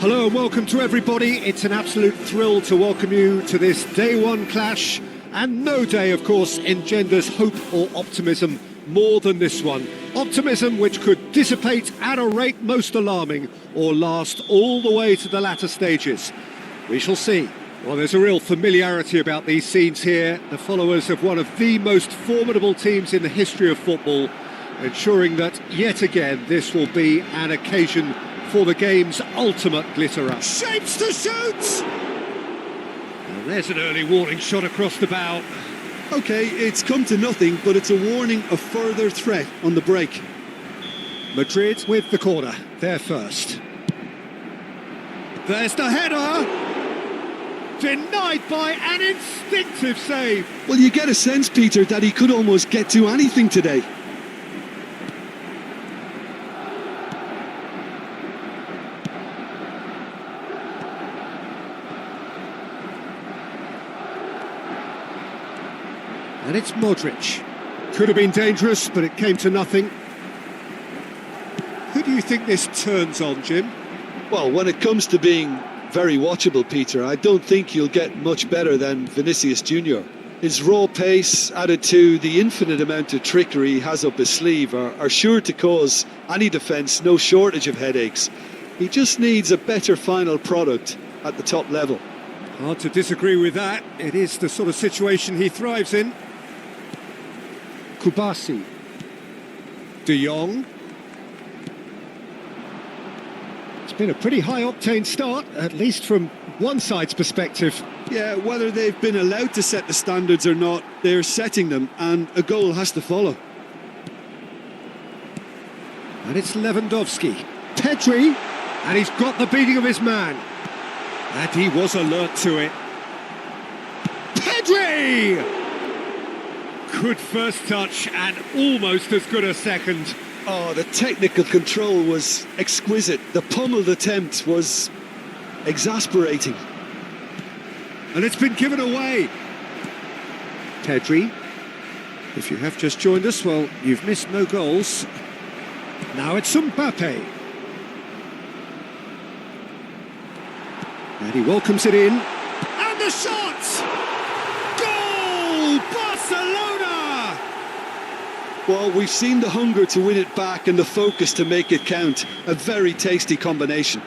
Hello and welcome to everybody. It's an absolute thrill to welcome you to this day one clash, and no day, of course, engenders hope or optimism more than this one. Optimism which could dissipate at a rate most alarming or last all the way to the latter stages. We shall see. Well, there's a real familiarity about these scenes here. The followers of one of the most formidable teams in the history of football, ensuring that yet again this will be an occasion for the game's ultimate glitterer. Shapes to shoot! And there's an early warning shot across the bow. OK, it's come to nothing, but it's a warning of further threat on the break. Madrid with the corner, there first. There's the header! Denied by an instinctive save. Well, you get a sense, Peter, that he could almost get to anything today. And it's Modric. Could have been dangerous, but it came to nothing. Who do you think this turns on, Jim? Well, when it comes to being very watchable, Peter, I don't think you'll get much better than Vinicius Junior. His raw pace, added to the infinite amount of trickery he has up his sleeve, are sure to cause any defence no shortage of headaches. He just needs a better final product at the top level. Hard to disagree with that. It is the sort of situation he thrives in. Kubasi. De Jong. It's been a pretty high-octane start, at least from one side's perspective. Yeah, whether they've been allowed to set the standards or not, they're setting them, and a goal has to follow. And it's Lewandowski. Pedri, and he's got the beating of his man. And he was alert to it. Pedri! Good first touch and almost as good a second. Oh, the technical control was exquisite. The pummeled attempt was exasperating. And it's been given away. Pedri, if you have just joined us, well, you've missed no goals. Now it's Mbappe. And he welcomes it in. And the shot! Goal! Barcelona! Well, we've seen the hunger to win it back and the focus to make it count. A very tasty combination.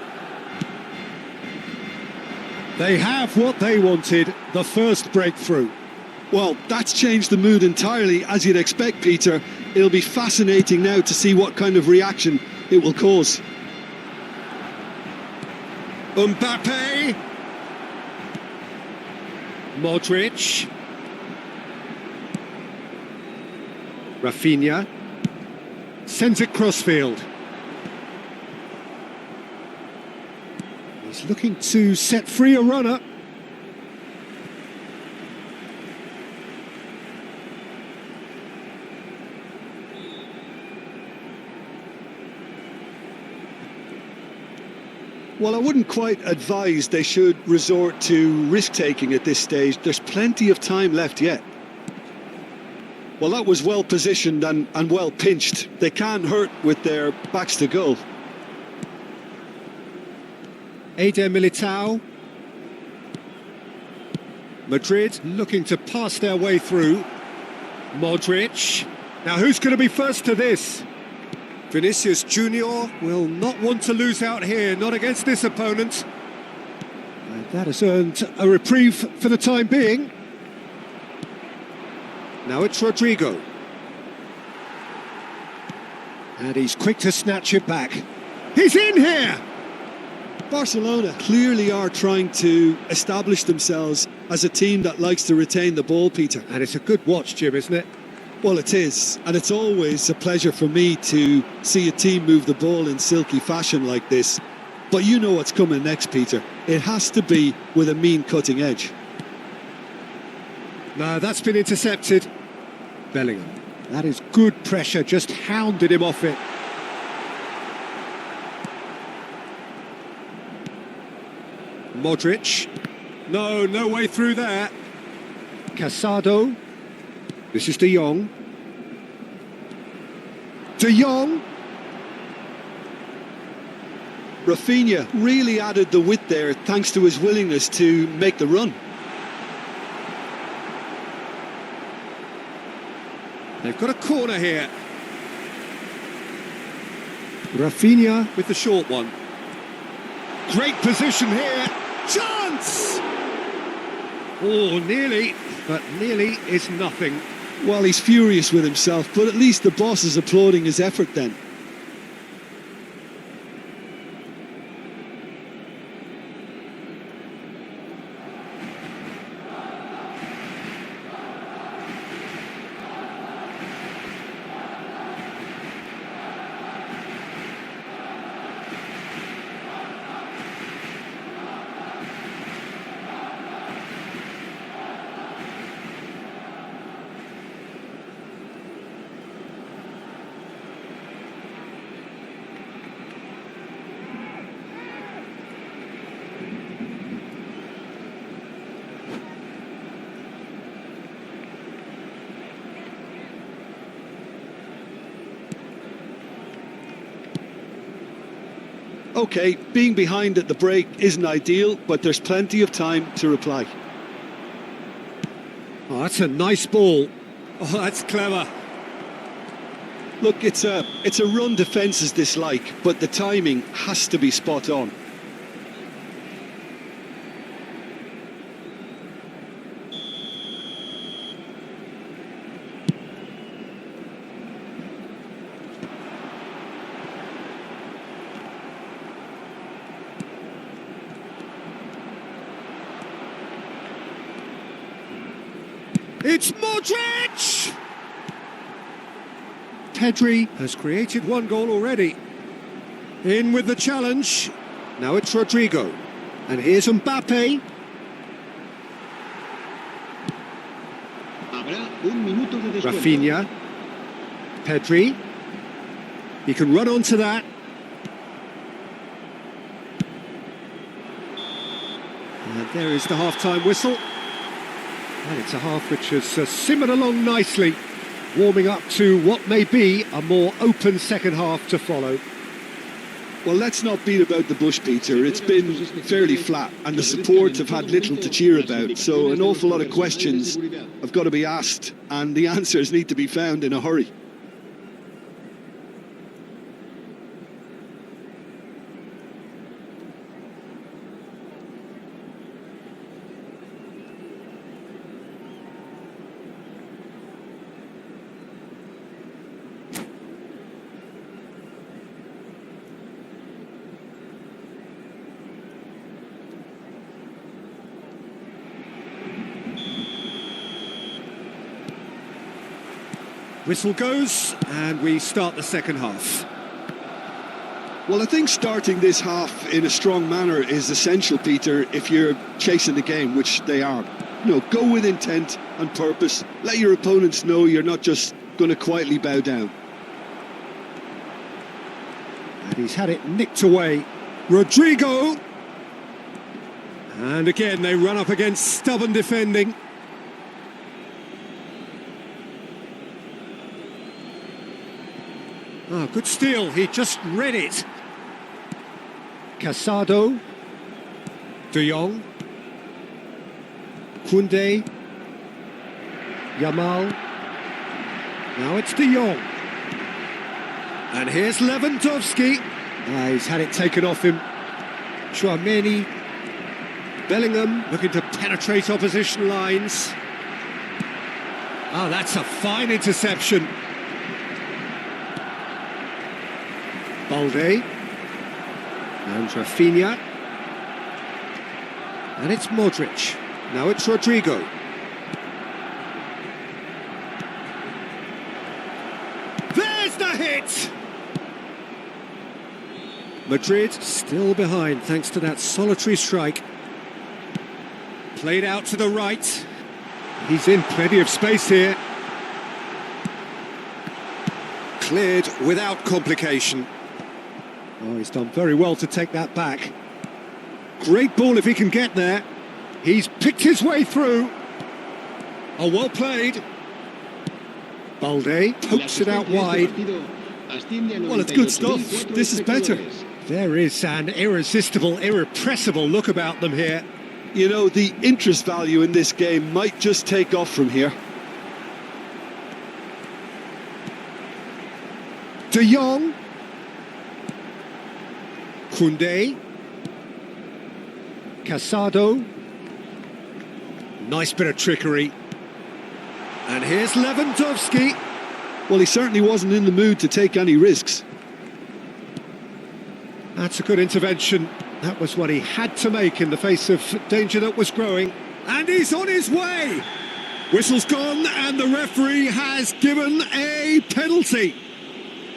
They have what they wanted, the first breakthrough. Well, that's changed the mood entirely, as you'd expect, Peter. It'll be fascinating now to see what kind of reaction it will cause. Mbappe. Modric. Rafinha. Sends it crossfield. He's looking to set free a runner. Well, I wouldn't quite advise they should resort to risk-taking at this stage. There's plenty of time left yet. Well, that was well positioned and well pinched. They can't hurt with their backs to goal. Eder Militao. Madrid looking to pass their way through. Modric. Now who's going to be first to this? Vinicius Junior will not want to lose out here, not against this opponent. And that has earned a reprieve for the time being. Now it's Rodrigo. And he's quick to snatch it back. He's in here! Barcelona clearly are trying to establish themselves as a team that likes to retain the ball, Peter. And it's a good watch, Jim, isn't it? Well, it is, and it's always a pleasure for me to see a team move the ball in silky fashion like this. But you know what's coming next, Peter. It has to be with a mean cutting edge. No, that's been intercepted. Bellingham. That is good pressure, just hounded him off it. Modric. No way through there. Casado. This is De Jong. De Jong. Rafinha really added the width there thanks to his willingness to make the run. They've got a corner here. Rafinha with the short one. Great position here. Chance! Oh, nearly, but nearly is nothing. Well, he's furious with himself, but at least the boss is applauding his effort then. OK, being behind at the break isn't ideal, but there's plenty of time to reply. Oh, that's a nice ball. Oh, that's clever. Look, it's a run defences dislike, but the timing has to be spot on. It's Modric! Pedri has created one goal already. In with the challenge. Now it's Rodrigo. And here's Mbappe. Rafinha. Pedri. He can run onto that. And there is the half-time whistle. And it's a half which has simmered along nicely, warming up to what may be a more open second half to follow. Well, let's not beat about the bush, Peter. It's been fairly flat, and the support have had little to cheer about. So an awful lot of questions have got to be asked, and the answers need to be found in a hurry. Whistle goes, and we start the second half. Well, I think starting this half in a strong manner is essential, Peter, if you're chasing the game, which they are. You know, go with intent and purpose. Let your opponents know you're not just going to quietly bow down. And he's had it nicked away. Rodrigo! And again, they run up against stubborn defending. Oh, good steal, he just read it. Casado. De Jong. Koundé. Yamal. Now it's De Jong. And here's Lewandowski. He's had it taken off him. Chouameni. Bellingham looking to penetrate opposition lines. Oh, that's a fine interception. Balde. And Rafinha. And it's Modric. Now it's Rodrigo. There's the hit! Madrid still behind thanks to that solitary strike. Played out to the right. He's in plenty of space here. Cleared without complication. Oh, he's done very well to take that back. Great ball if he can get there. He's picked his way through. Oh, well played. Balde pokes it out wide. Well, it's good stuff. This is better. There is an irresistible, irrepressible look about them here. You know, the interest value in this game might just take off from here. De Jong. Koundé. Casado. Nice bit of trickery. And here's Lewandowski. Well, he certainly wasn't in the mood to take any risks. That's a good intervention. That was what he had to make in the face of danger that was growing. And he's on his way. Whistle's gone and the referee has given a penalty.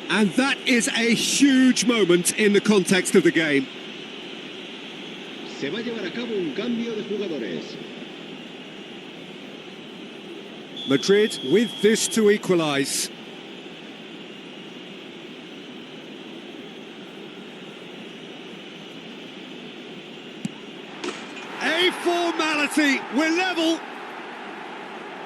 And that is a huge moment in the context of the game. Se va a llevar a cabo un cambio de jugadores. Madrid with this to equalise. A formality, we're level.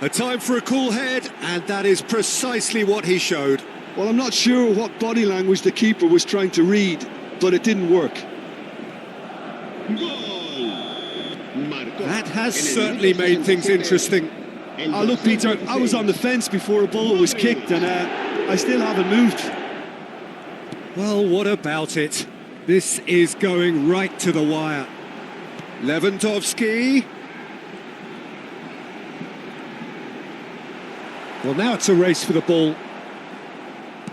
A time for a cool head, and that is precisely what he showed. Well, I'm not sure what body language the keeper was trying to read, but it didn't work. That has certainly made things interesting. Oh, look, Peter, I was on the fence before a ball was kicked, and I still haven't moved. Well, what about it? This is going right to the wire. Lewandowski. Well, now it's a race for the ball.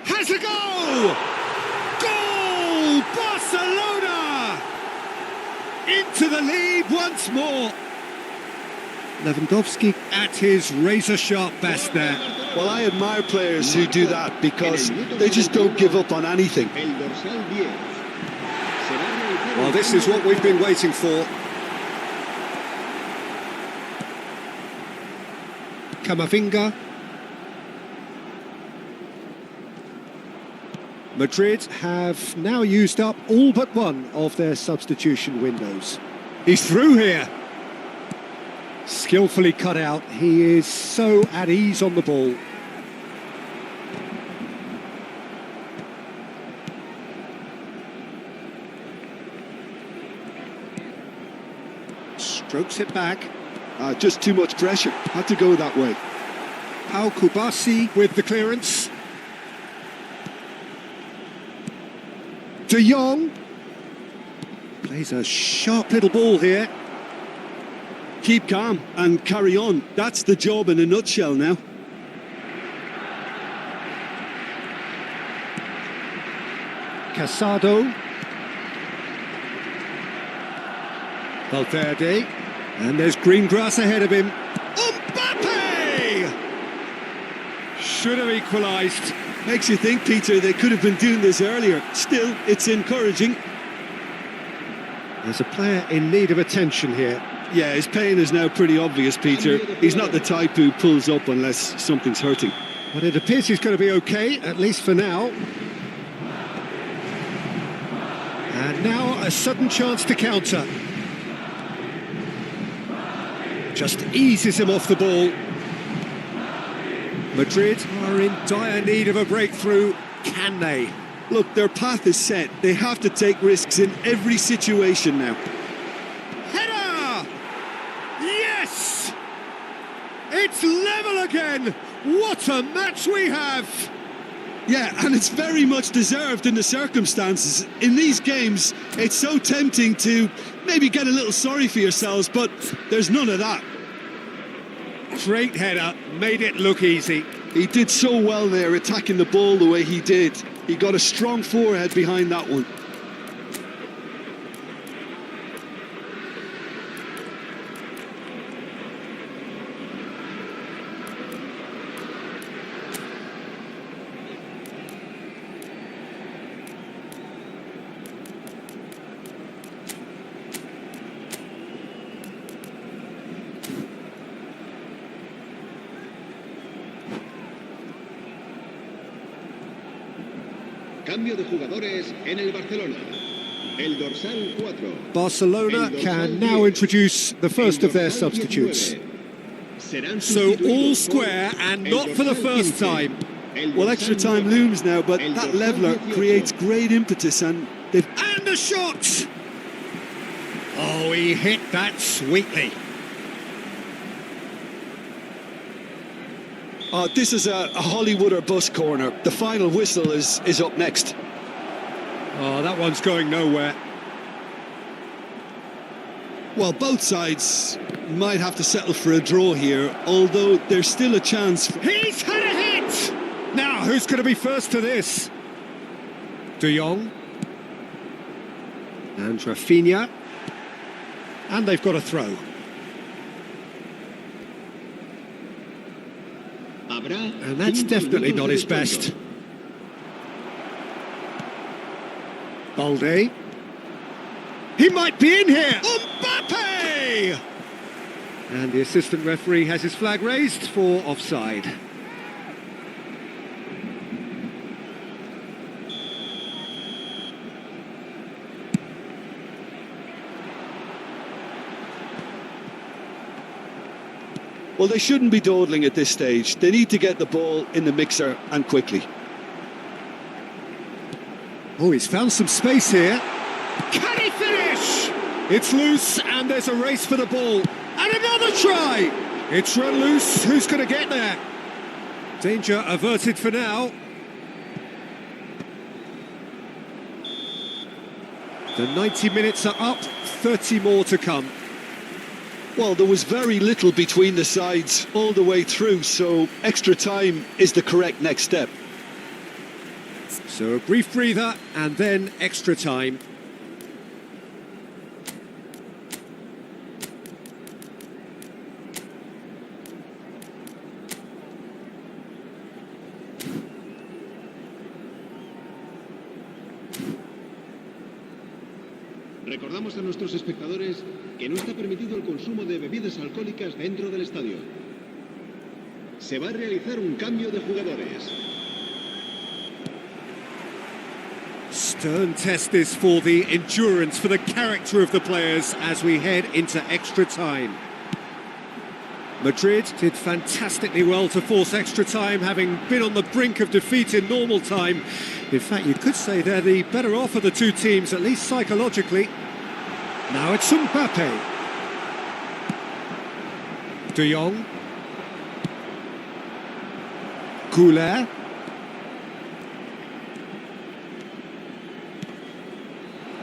Has a goal! Goal! Barcelona! Into the lead once more. Lewandowski at his razor-sharp best there. Well, I admire players who do that because they just don't give up on anything. Well, this is what we've been waiting for. Camavinga. Madrid have now used up all but one of their substitution windows. He's through here. Skillfully cut out. He is so at ease on the ball. Strokes it back. Just too much pressure. Had to go that way. Al Kubasi with the clearance. De Jong plays a sharp little ball here. Keep calm and carry on. That's the job in a nutshell now. Casado. Valverde. And there's green grass ahead of him. Mbappe! Should have equalised. Makes you think, Peter, they could have been doing this earlier. Still, it's encouraging. There's a player in need of attention here. Yeah, his pain is now pretty obvious, Peter. He's not the type who pulls up unless something's hurting. But it appears he's going to be okay, at least for now. And now a sudden chance to counter. Just eases him off the ball. Madrid are in dire need of a breakthrough. Can they? Look, their path is set. They have to take risks in every situation now. Header! Yes! It's level again! What a match we have! Yeah, and it's very much deserved in the circumstances. In these games, it's so tempting to maybe get a little sorry for yourselves, but there's none of that. Great header, made it look easy. He did so well there, attacking the ball the way he did. He got a strong forehead behind that one. Cambio de jugadores en el Barcelona. El dorsal 4. Barcelona can now introduce the first of their substitutes. So all square and not for the first time. Well, extra time looms now, but that leveller creates great impetus and And the shot! Oh, he hit that sweetly. This is a Hollywood or bust corner. The final whistle is up next. Oh, that one's going nowhere. Well, both sides might have to settle for a draw here, although there's still a chance. He's had a hit! Now, who's going to be first to this? De Jong. And Rafinha. And they've got a throw. And that's definitely not his best. Balde. He might be in here! Mbappe! And the assistant referee has his flag raised for offside. Well, they shouldn't be dawdling at this stage. They need to get the ball in the mixer and quickly. Oh, he's found some space here. Can he finish? It's loose and there's a race for the ball. And another try! It's run loose. Who's going to get there? Danger averted for now. The 90 minutes are up, 30 more to come. Well, there was very little between the sides all the way through, so extra time is the correct next step. So a brief breather and then extra time. Recordamos a nuestros espectadores que no está permitido el consumo de bebidas alcohólicas dentro del estadio. Se va a realizar un cambio de jugadores. Stern test this for the endurance, for the character of the players as we head into extra time. Madrid did fantastically well to force extra time, having been on the brink of defeat in normal time. In fact, you could say they're the better off of the two teams, at least psychologically. Now it's Mbappe. De Jong. Goulet.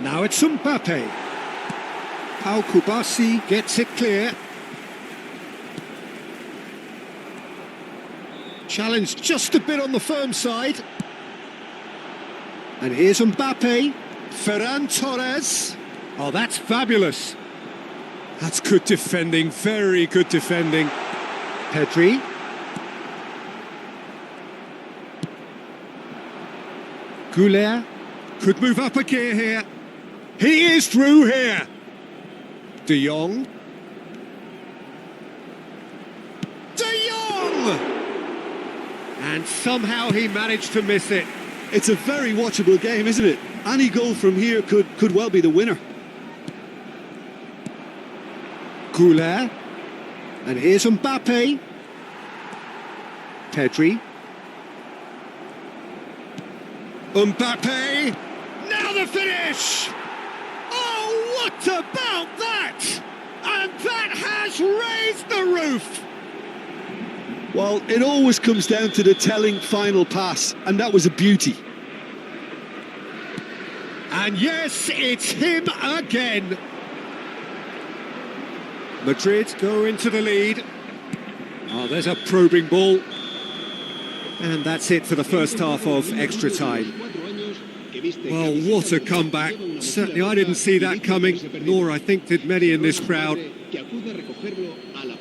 Now it's Mbappe. Pau Kubasi gets it clear. Challenged just a bit on the firm side. And here's Mbappe. Ferran Torres. Oh, that's fabulous. That's good defending, very good defending. Pedri. Goulet could move up a gear here. He is through here. De Jong. De Jong! And somehow he managed to miss it. It's a very watchable game, isn't it? Any goal from here could well be the winner. Goulet. And here's Mbappe. Pedri. Mbappe. Now the finish! Oh, what about that? And that has raised the roof! Well, it always comes down to the telling final pass, and that was a beauty. And yes, it's him again. Madrid go into the lead. Oh, there's a probing ball. And that's it for the first half of extra time. Well, what a comeback. Certainly I didn't see that coming, nor I think did many in this crowd.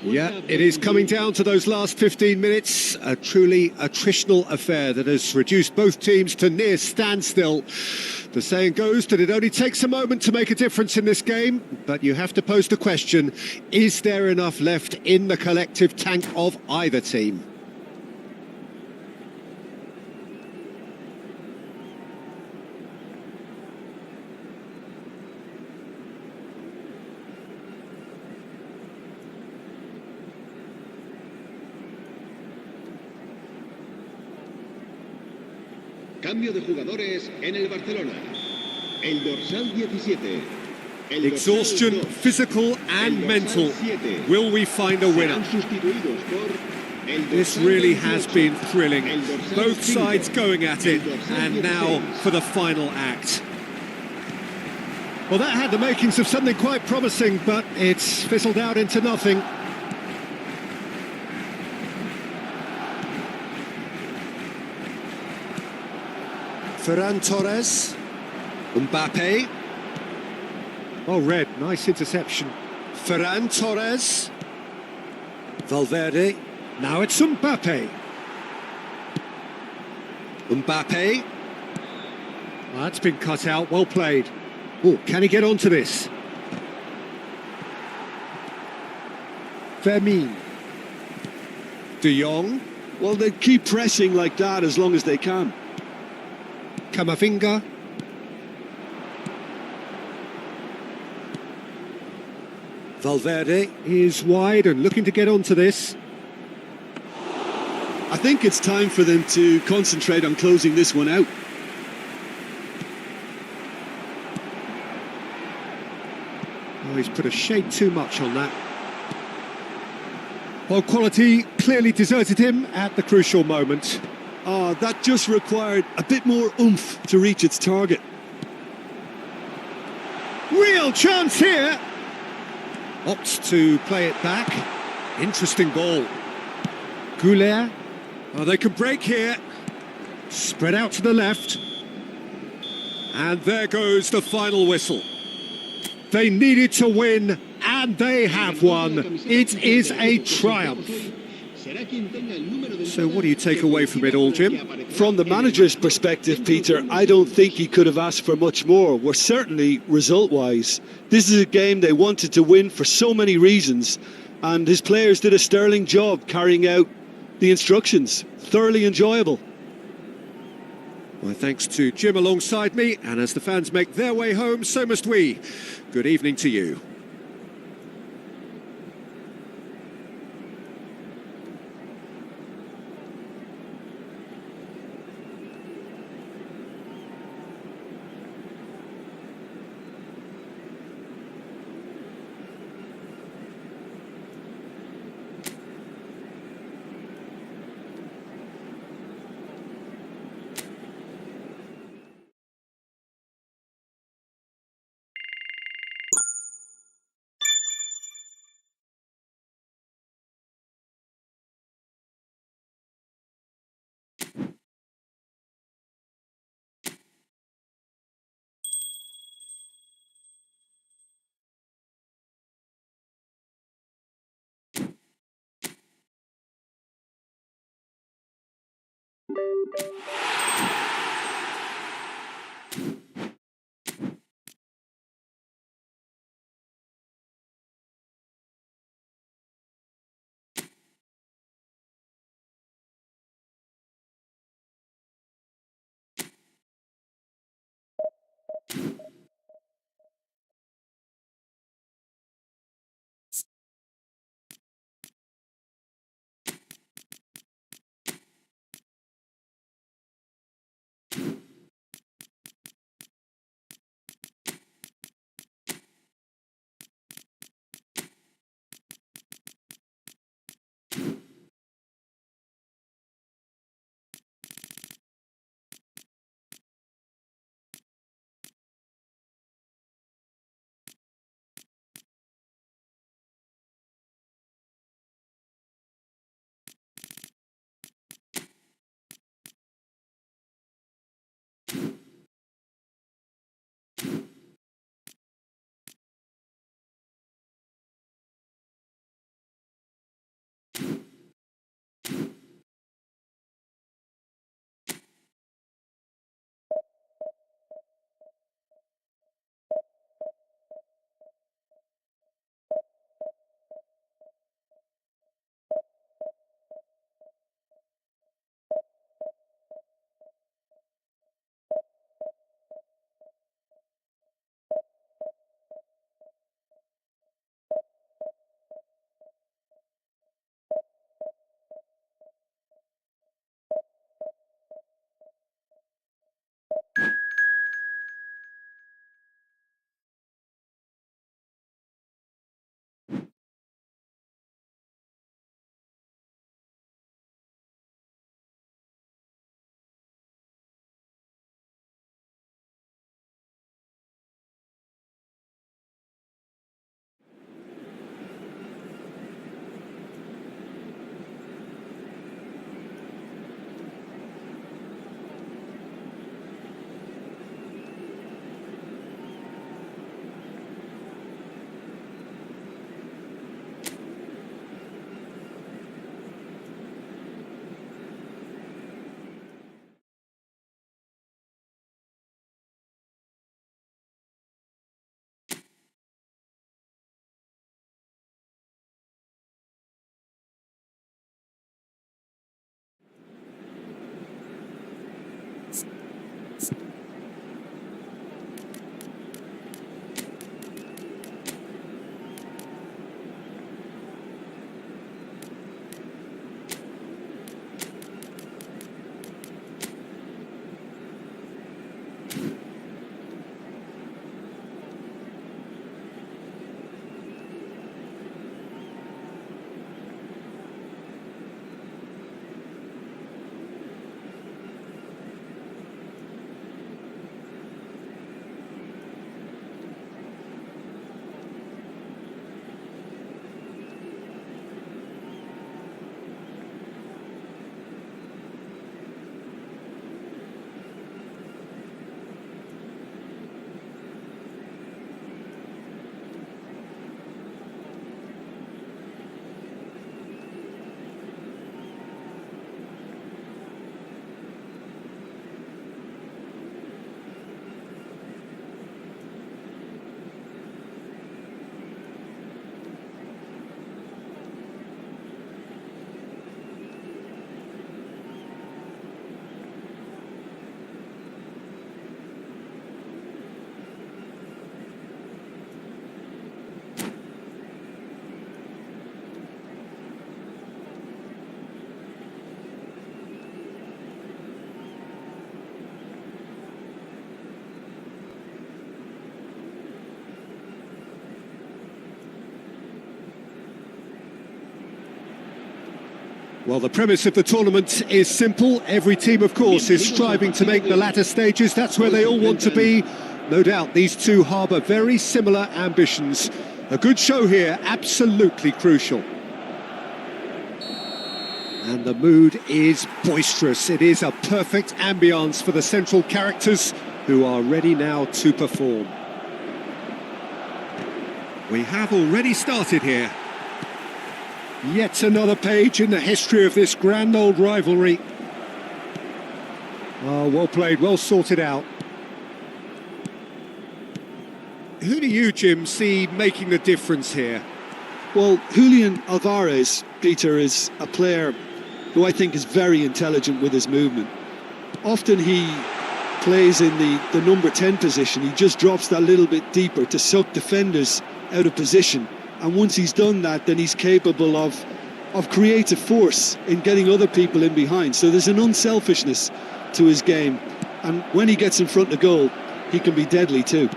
Yeah, it is coming down to those last 15 minutes. A truly attritional affair that has reduced both teams to near standstill. The saying goes that it only takes a moment to make a difference in this game, but you have to pose the question, is there enough left in the collective tank of either team? Cambio de jugadores en el Barcelona. El dorsal 17. El dorsal Exhaustion, 2. physical and El dorsal mental. 7. Will we find a winner? Serán sustituidos por el This dorsal really 28. has been thrilling. El dorsal Both 5. sides going at it, El dorsal and now 16. for the final act. Well, that had the makings of something quite promising, but it's fizzled out into nothing. Ferran Torres. Mbappe. Oh, Red, nice interception. Ferran Torres. Valverde. Now it's Mbappe. Mbappe. Well, that's been cut out, well played. Oh, can he get onto this? Vermeer. De Jong. Well, they keep pressing like that as long as they can. Camavinga. Valverde is wide and looking to get onto this. I think it's time for them to concentrate on closing this one out. Oh, he's put a shade too much on that. Well, quality clearly deserted him at the crucial moment. Oh, that just required a bit more oomph to reach its target. Real chance here. Opts to play it back. Interesting ball. Goulet. Oh, they can break here. Spread out to the left. And there goes the final whistle. They needed to win, and they have won. It is a triumph. So what do you take away from it all, Jim? From the manager's perspective, Peter, I don't think he could have asked for much more. We're certainly result-wise. This is a game they wanted to win for so many reasons, and his players did a sterling job carrying out the instructions. Thoroughly enjoyable. Well, thanks to Jim alongside me, and as the fans make their way home, so must we. Good evening to you. Well, the premise of the tournament is simple. Every team, of course, is striving to make the latter stages. That's where they all want to be. No doubt these two harbour very similar ambitions. A good show here, absolutely crucial. And the mood is boisterous. It is a perfect ambience for the central characters who are ready now to perform. We have already started here. Yet another page in the history of this grand old rivalry. Oh, well played, well sorted out. Who do you, Jim, see making the difference here? Well, Julian Alvarez, Peter, is a player who I think is very intelligent with his movement. Often he plays in the number 10 position. He just drops that little bit deeper to suck defenders out of position. And once he's done that, then he's capable of creative force in getting other people in behind. So there's an unselfishness to his game. And when he gets in front of goal, he can be deadly too.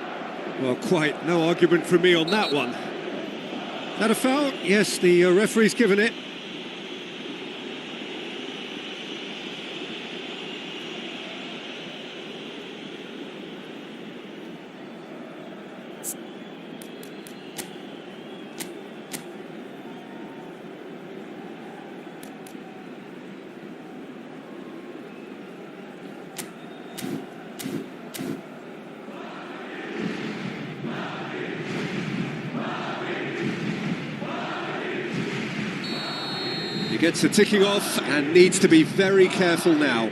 Well, quite no argument from me on that one. That a foul? Yes, the referee's given it. He gets the ticking off and needs to be very careful now.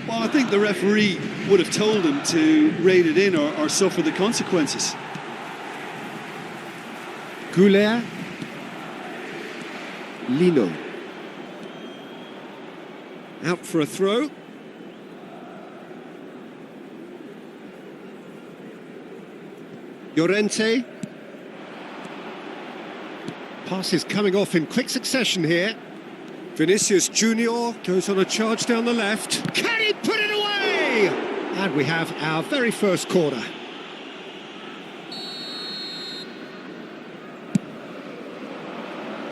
Well, I think the referee would have told him to rein it in or suffer the consequences. Goulet. Lino. Out for a throw. Llorente. Pass is coming off in quick succession here. Vinicius Junior goes on a charge down the left. Can he put it away? And we have our very first corner.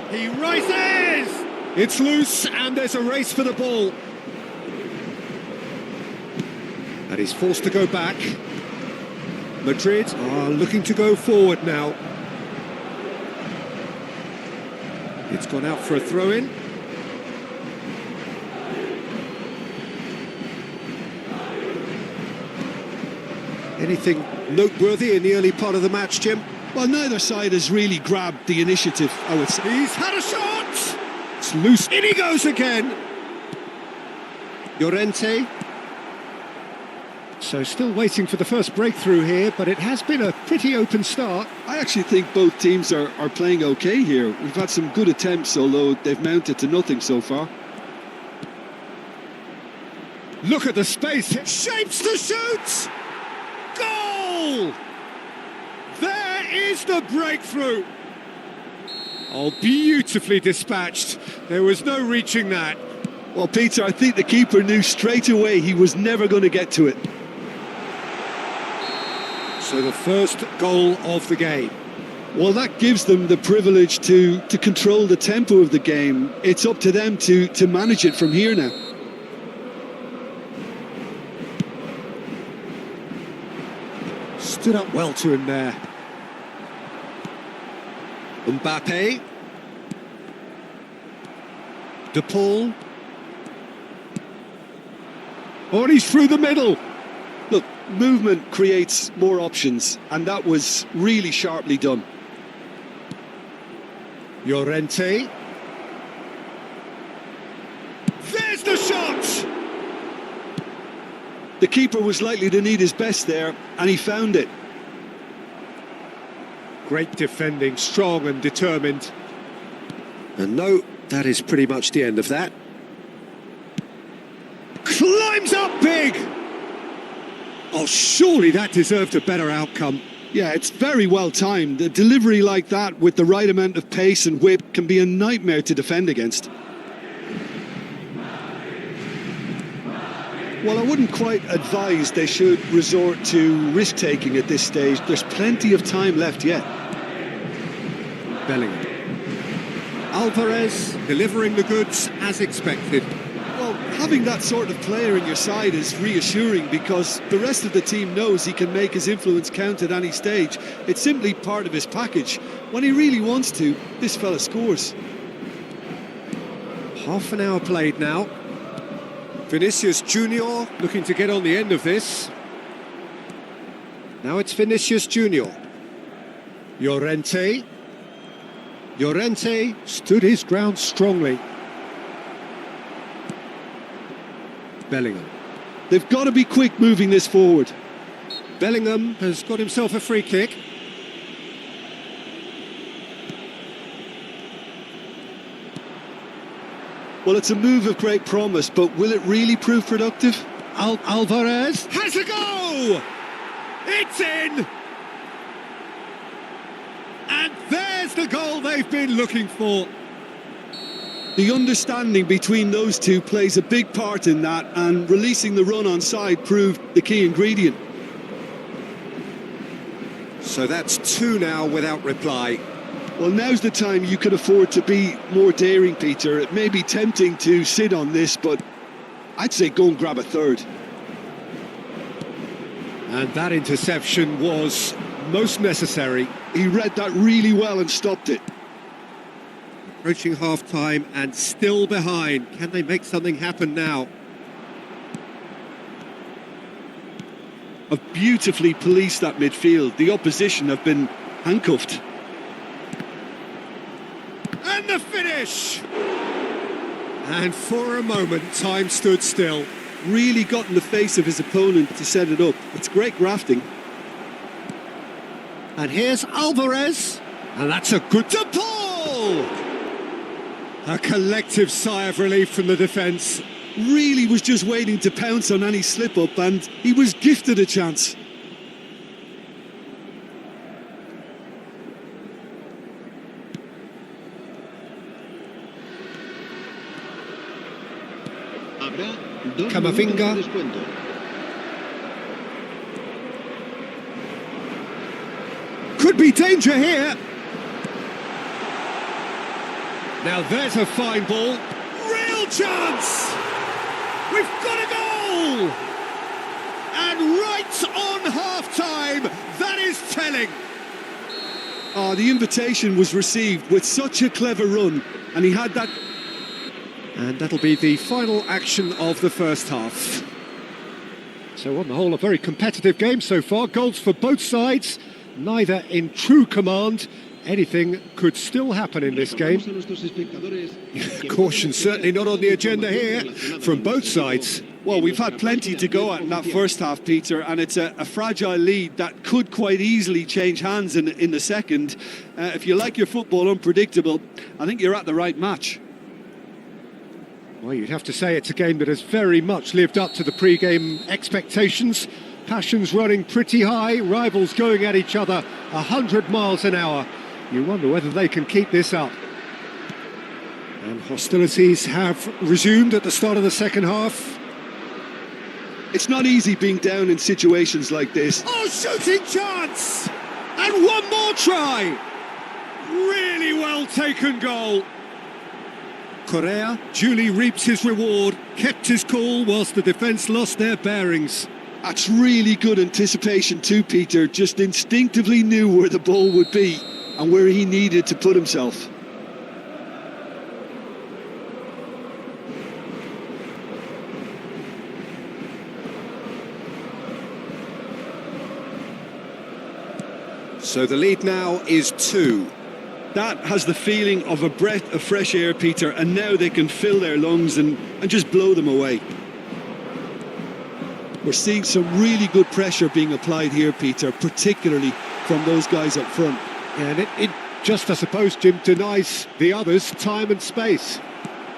He rises! It's loose and there's a race for the ball. And he's forced to go back. Madrid are looking to go forward now. It's gone out for a throw-in. Anything noteworthy in the early part of the match, Jim? Well, neither side has really grabbed the initiative, I would say. He's had a shot! It's loose. In he goes again! Llorente. So still waiting for the first breakthrough here, but it has been a pretty open start. I actually think both teams are playing okay here. We've had some good attempts, although they've mounted to nothing so far. Look at the space. It shapes the shoot! Goal! There is the breakthrough. Oh, beautifully dispatched. There was no reaching that. Well, Peter, I think the keeper knew straight away he was never going to get to it. So the first goal of the game. Well, that gives them the privilege to control the tempo of the game. It's up to them to manage it from here now. Stood up well to him there. Mbappe. De Paul. Oh, and he's through the middle. Look, movement creates more options, and that was really sharply done. Llorente. There's the shot! The keeper was likely to need his best there, and he found it. Great defending, strong and determined. And no, that is pretty much the end of that. Climbs up big! Oh, surely that deserved a better outcome. Yeah, it's very well timed. A delivery like that with the right amount of pace and whip can be a nightmare to defend against. Well, I wouldn't quite advise they should resort to risk-taking at this stage. There's plenty of time left yet. Bellingham. Alvarez delivering the goods as expected. Well, having that sort of player in your side is reassuring because the rest of the team knows he can make his influence count at any stage. It's simply part of his package. When he really wants to, this fella scores. Half an hour played now. Vinicius Junior looking to get on the end of this. Now it's Vinicius Junior. Llorente. Llorente stood his ground strongly. Bellingham. They've got to be quick moving this forward. Bellingham has got himself a free kick. Well, it's a move of great promise, but will it really prove productive? Alvarez has a go! It's in! And there's the goal they've been looking for. The understanding between those two plays a big part in that, and releasing the run on side proved the key ingredient. So that's two now without reply. Well, now's the time you could afford to be more daring, Peter. It may be tempting to sit on this, but I'd say go and grab a third. And that interception was most necessary. He read that really well and stopped it. Approaching half-time and still behind. Can they make something happen now? Have beautifully policed that midfield. The opposition have been handcuffed. And the finish! And for a moment, time stood still. Really got in the face of his opponent to set it up. It's great grafting. And here's Alvarez. And that's a good to Paul! A collective sigh of relief from the defence. Really was just waiting to pounce on any slip-up, and he was gifted a chance. Camavinga. Could be danger here. Now there's a fine ball. Real chance! We've got a goal! And right on half-time, that is telling. Oh, the invitation was received with such a clever run, and he had that. And that'll be the final action of the first half. So on the whole, a very competitive game so far. Goals for both sides, neither in true command. Anything could still happen in this game. Caution certainly not on the agenda here from both sides. Well, we've had plenty to go at in that first half, Peter, and it's a fragile lead that could quite easily change hands in the second. If you like your football unpredictable, I think you're at the right match. Well, you'd have to say it's a game that has very much lived up to the pre-game expectations. Passions running pretty high, rivals going at each other 100 miles an hour. You wonder whether they can keep this up. And hostilities have resumed at the start of the second half. It's not easy being down in situations like this. Oh, shooting chance! And one more try! Really well taken goal. Correa duly reaps his reward, kept his cool whilst the defence lost their bearings. That's really good anticipation too, Peter. Just instinctively knew where the ball would be and where he needed to put himself. So the lead now is 2. That has the feeling of a breath of fresh air, Peter, and now they can fill their lungs and just blow them away. We're seeing some really good pressure being applied here, Peter, particularly from those guys up front. And it just, I suppose, Jim, denies the others time and space.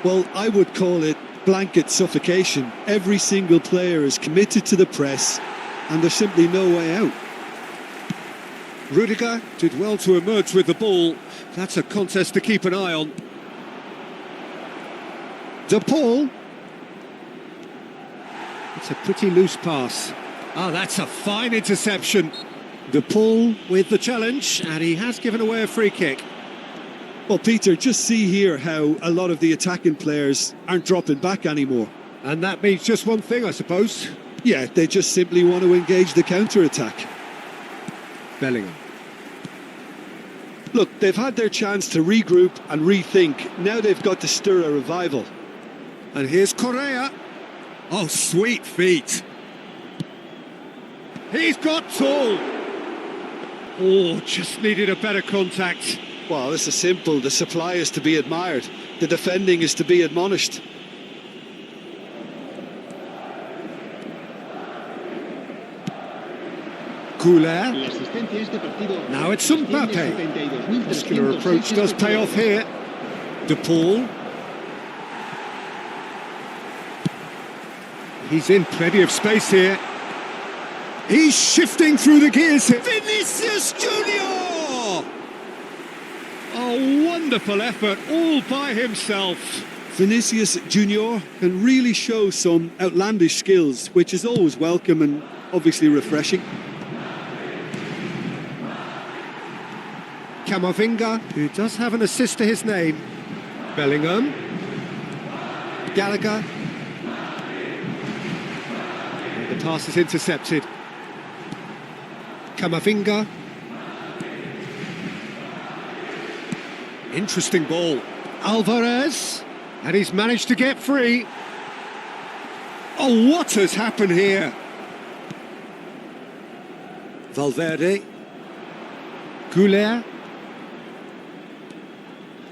Well, I would call it blanket suffocation. Every single player is committed to the press, and there's simply no way out. Rudiger did well to emerge with the ball. That's a contest to keep an eye on. De Paul. It's a pretty loose pass. Ah, that's a fine interception. De Paul with the challenge, and he has given away a free kick. Well, Peter, just see here how a lot of the attacking players aren't dropping back anymore. And that means just one thing, I suppose. Yeah, they just simply want to engage the counter-attack. Bellingham. Look, they've had their chance to regroup and rethink. Now they've got to stir a revival. And here's Correa. Oh, sweet feet. He's got tall. Oh, just needed a better contact. Well, this is simple. The supply is to be admired. The defending is to be admonished. Goulet. La asistencia a este partido Now it's Mbappe. asciende a 72.306 Muscular approach does pay off here. De Paul. He's in plenty of space here. He's shifting through the gears here. Vinicius Junior! A wonderful effort all by himself. Vinicius Junior can really show some outlandish skills, which is always welcome and obviously refreshing. Camavinga, who does have an assist to his name. Bellingham. Gallagher. And the pass is intercepted. Camavinga. Interesting ball. Alvarez. And he's managed to get free. Oh, what has happened here? Valverde. Goulet.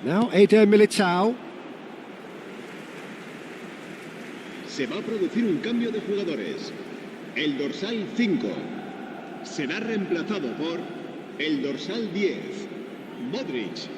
Now Eder Militao. Se va a producir un cambio de jugadores. El dorsal 5 será reemplazado por el dorsal 10, Modric.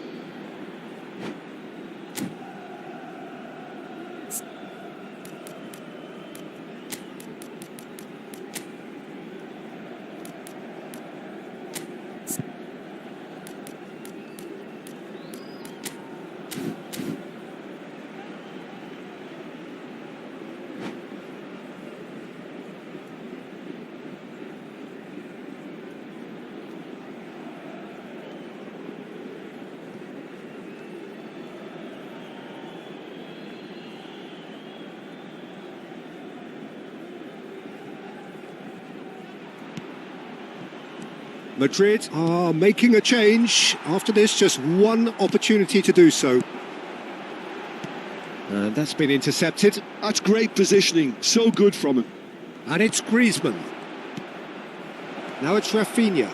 Madrid are making a change. After this, just one opportunity to do so. And that's been intercepted. That's great positioning. So good from him. And it's Griezmann. Now it's Rafinha.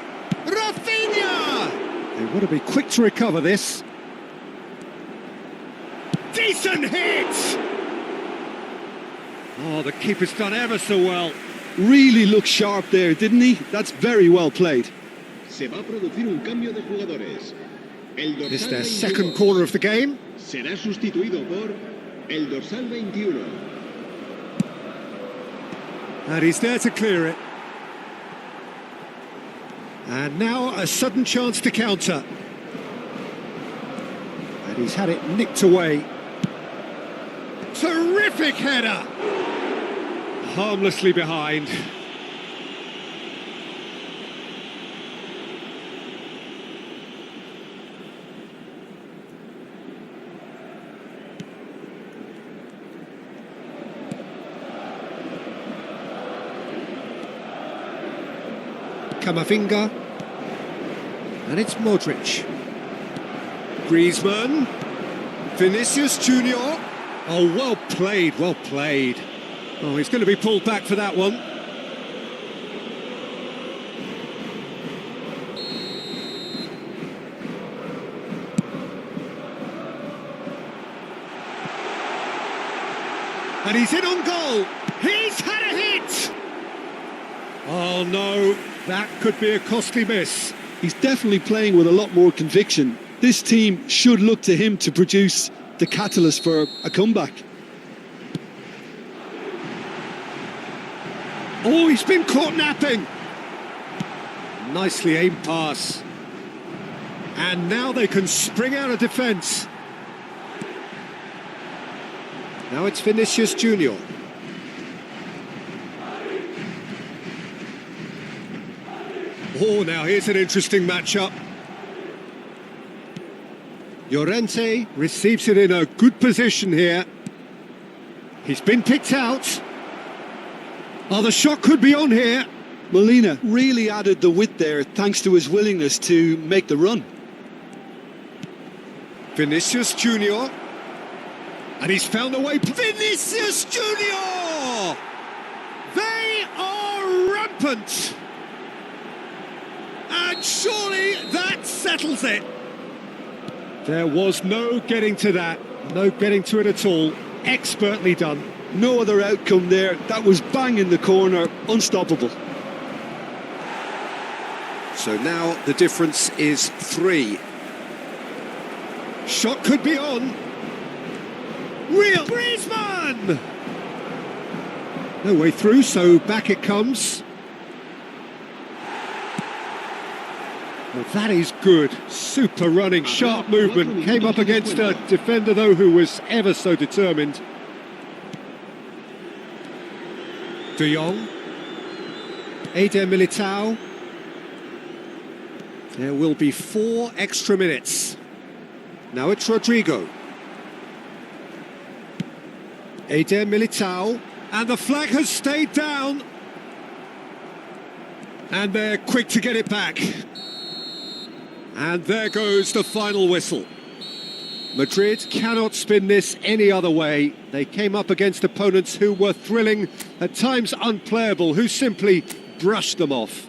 Rafinha! They want to be quick to recover this. Decent hit! Oh, the keeper's done ever so well. Really looked sharp there, didn't he? That's very well played. Se va a producir un cambio de jugadores. El dorsal It's their 22 second corner of the game. será sustituido por el dorsal 21. And he's there to clear it. And now a sudden chance to counter. And he's had it nicked away. Terrific header! Harmlessly behind. Camavinga. And it's Modric. Griezmann. Vinicius Junior. Oh, well played, well played. Oh, he's going to be pulled back for that one. And he's in on goal. He's had a hit. Oh no, that could be a costly miss. He's definitely playing with a lot more conviction. This team should look to him to produce the catalyst for a comeback. Oh, he's been caught napping. Nicely aimed pass. And now they can spring out of defence. Now it's Vinicius Junior. Oh, now here's an interesting matchup. Llorente receives it in a good position here. He's been picked out. Oh, the shot could be on here. Molina really added the width there thanks to his willingness to make the run. Vinicius Junior. And he's found a way. Vinicius Junior! They are rampant. And surely that settles it. There was no getting to that. No getting to it at all. Expertly done. No other outcome there. That was bang in the corner. Unstoppable. So now the difference is 3. Shot could be on. Real Griezmann! No way through, so back it comes. Well, that is good. Super running, sharp movement. Came up against a defender, though, who was ever so determined. De Jong. Eder Militao. There will be 4 extra minutes. Now it's Rodrigo. Eder Militao. And the flag has stayed down. And they're quick to get it back. And there goes the final whistle. Madrid cannot spin this any other way. They came up against opponents who were thrilling, at times unplayable, who simply brushed them off.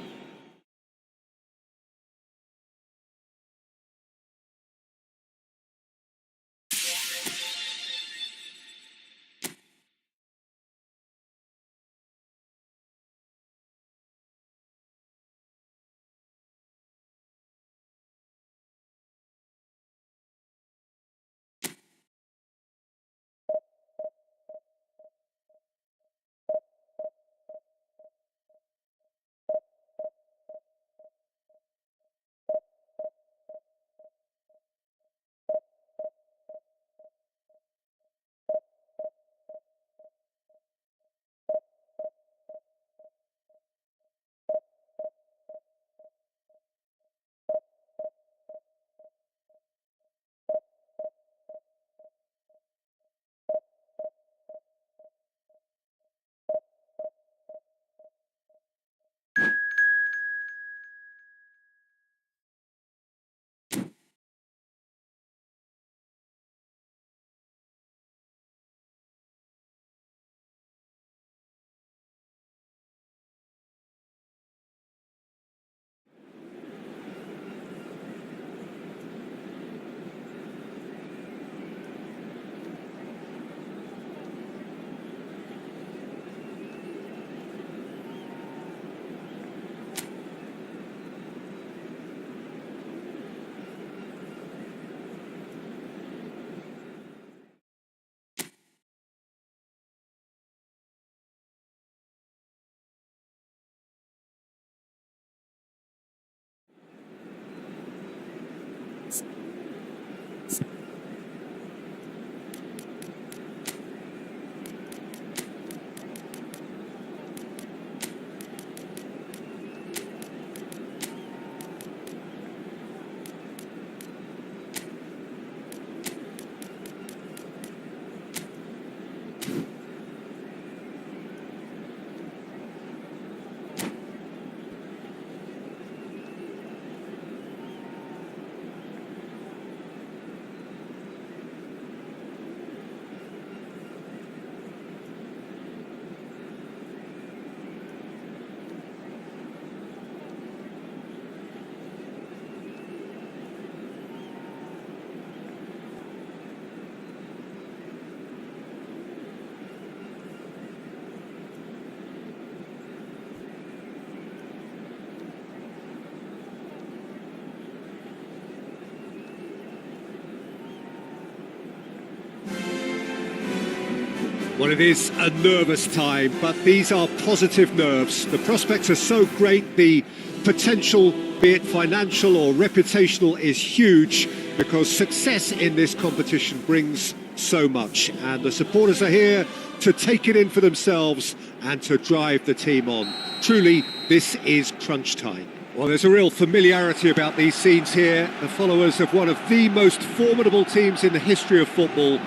Well, it is a nervous time, but these are positive nerves. The prospects are so great, the potential, be it financial or reputational, is huge because success in this competition brings so much. And the supporters are here to take it in for themselves and to drive the team on. Truly, this is crunch time. Well, there's a real familiarity about these scenes here. The followers of one of the most formidable teams in the history of football,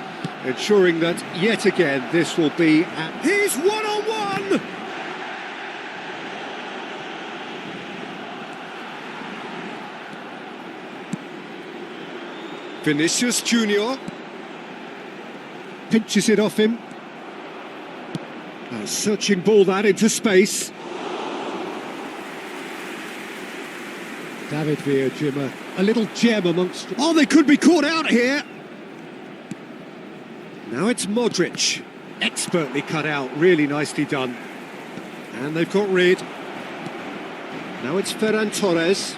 ensuring that yet again this will be at... He's one-on-one! Vinicius Junior pinches it off him. A searching ball that into space. David Villa, Jim, a little gem amongst... Oh, they could be caught out here! Now it's Modric. Expertly cut out, really nicely done. And they've got rid. Now it's Ferran Torres.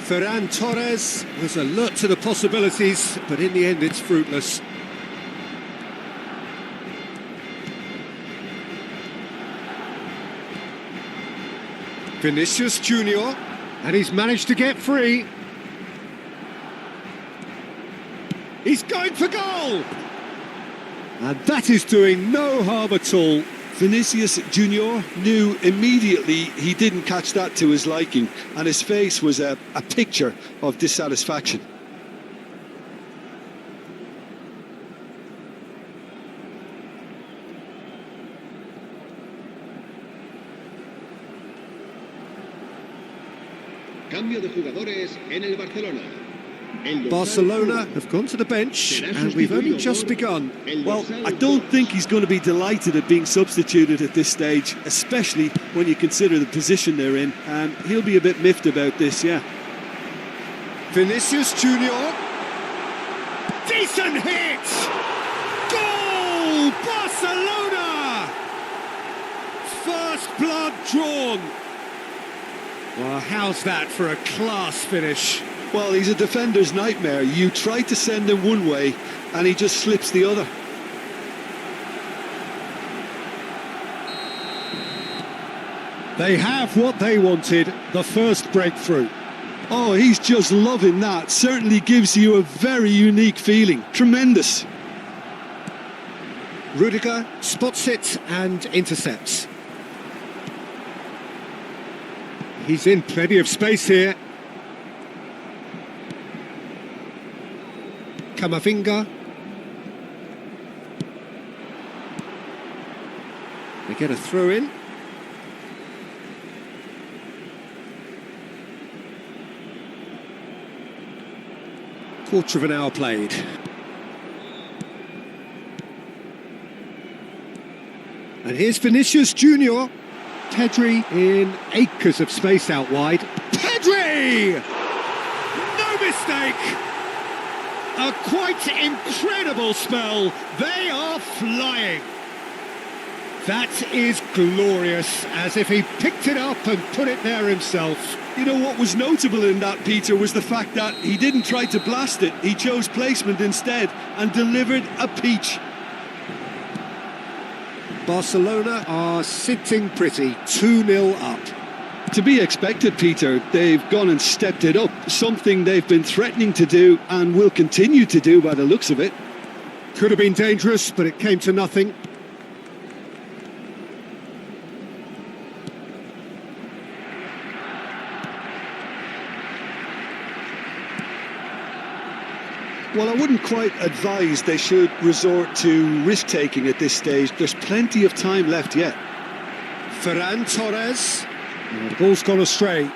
Ferran Torres was alert to the possibilities, but in the end it's fruitless. Vinicius Junior, and he's managed to get free. He's going for goal! And that is doing no harm at all. Vinicius Junior knew immediately he didn't catch that to his liking, and his face was a picture of dissatisfaction. Cambio de jugadores en el Barcelona. Barcelona have gone to the bench, and we've only just begun. Well, I don't think he's going to be delighted at being substituted at this stage, especially when you consider the position they're in. He'll be a bit miffed about this, yeah. Vinicius Junior. Decent hit! Goal! Barcelona! First blood drawn. Well, how's that for a class finish? Well, he's a defender's nightmare. You try to send him one way, and he just slips the other. They have what they wanted, the first breakthrough. Oh, he's just loving that. Certainly gives you a very unique feeling. Tremendous. Rudiger spots it and intercepts. He's in plenty of space here. Camavinga. They get a throw in. Quarter of an hour played. And here's Vinicius Junior. Pedri in acres of space out wide. Pedri! No mistake! A quite incredible spell. They are flying. That is glorious, as if he picked it up and put it there himself. You know what was notable in that, Peter, was the fact that he didn't try to blast it. He chose placement instead and delivered a peach. Barcelona are sitting pretty, 2-0 up. To be expected, Peter. They've gone and stepped it up, something they've been threatening to do and will continue to do by the looks of it. Could have been dangerous, but it came to nothing. Well, I wouldn't quite advise they should resort to risk-taking at this stage. There's plenty of time left yet. Ferran Torres. Oh, the ball's gone astray.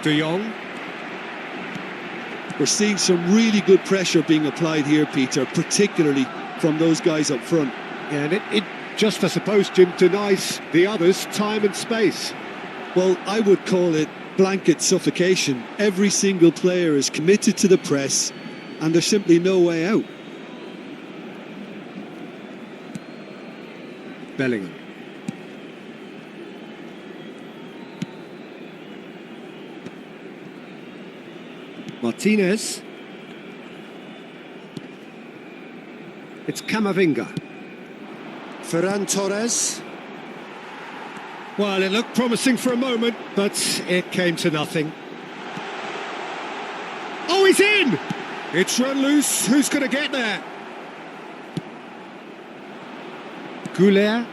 De Jong. We're seeing some really good pressure being applied here, Peter, particularly from those guys up front. Yeah, and it just, I suppose, Jim, denies the others time and space. Well, I would call it blanket suffocation. Every single player is committed to the press, and there's simply no way out. Bellingham. Martinez. It's Camavinga. Ferran Torres. Well, it looked promising for a moment, but it came to nothing. Oh, he's in! It's run loose. Who's going to get there? Goulet.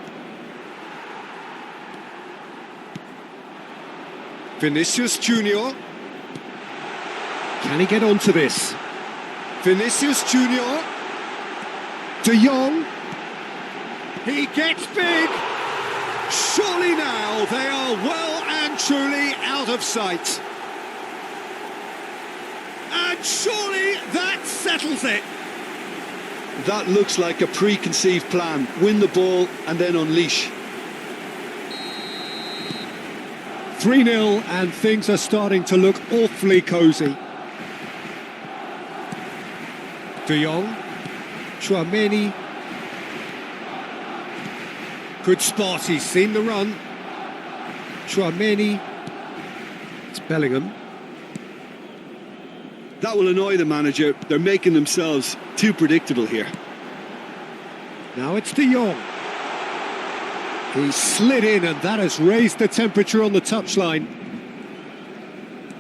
Vinicius Junior. Can he get onto this? Vinicius Junior. De Jong. He gets big. Surely now they are well and truly out of sight. And surely that settles it. That looks like a preconceived plan. Win the ball and then unleash. 3-0 and things are starting to look awfully cosy. De Jong. Chouameni. Good spot, he's seen the run. Chouameni. It's Bellingham. That will annoy the manager. They're making themselves too predictable here. Now it's De Jong. He slid in and that has raised the temperature on the touchline.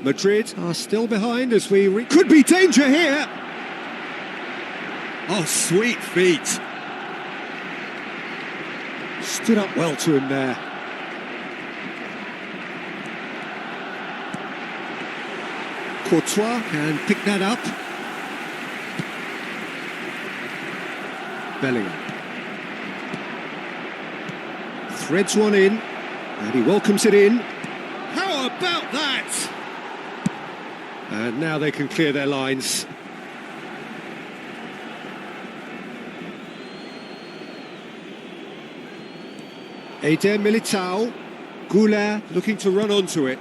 Madrid are still behind as we... Could be danger here! Oh, sweet feet. Stood up well to him there. Courtois can pick that up. Bellingham. Threads one in, and he welcomes it in. How about that? And now they can clear their lines. Eder Militao. Goulart looking to run onto it.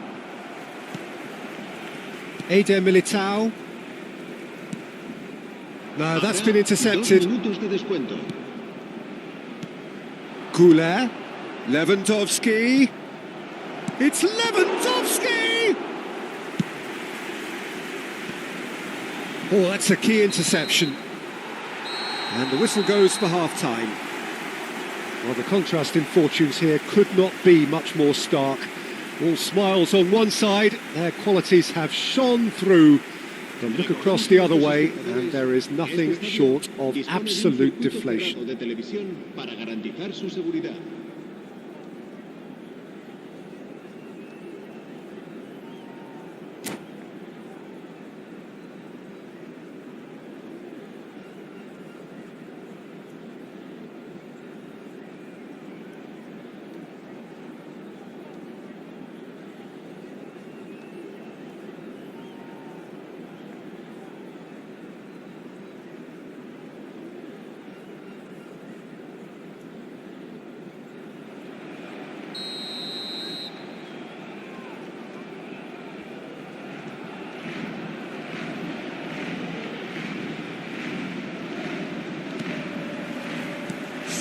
Eder Militao. No, that's been intercepted. 2 minutos de descuento. Goulart. Lewandowski. It's Lewandowski! Oh, that's a key interception. And the whistle goes for half-time. Well, the contrast in fortunes here could not be much more stark. All smiles on one side, their qualities have shone through. But look across the other way, and there is nothing short of absolute deflation. De televisión para garantizar su seguridad.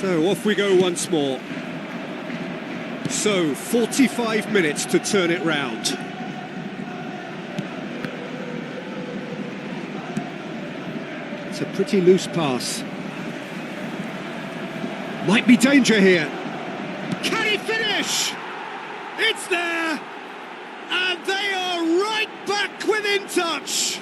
So off we go once more. So 45 minutes to turn it round. It's a pretty loose pass. Might be danger here. Can he finish? It's there! And they are right back within touch.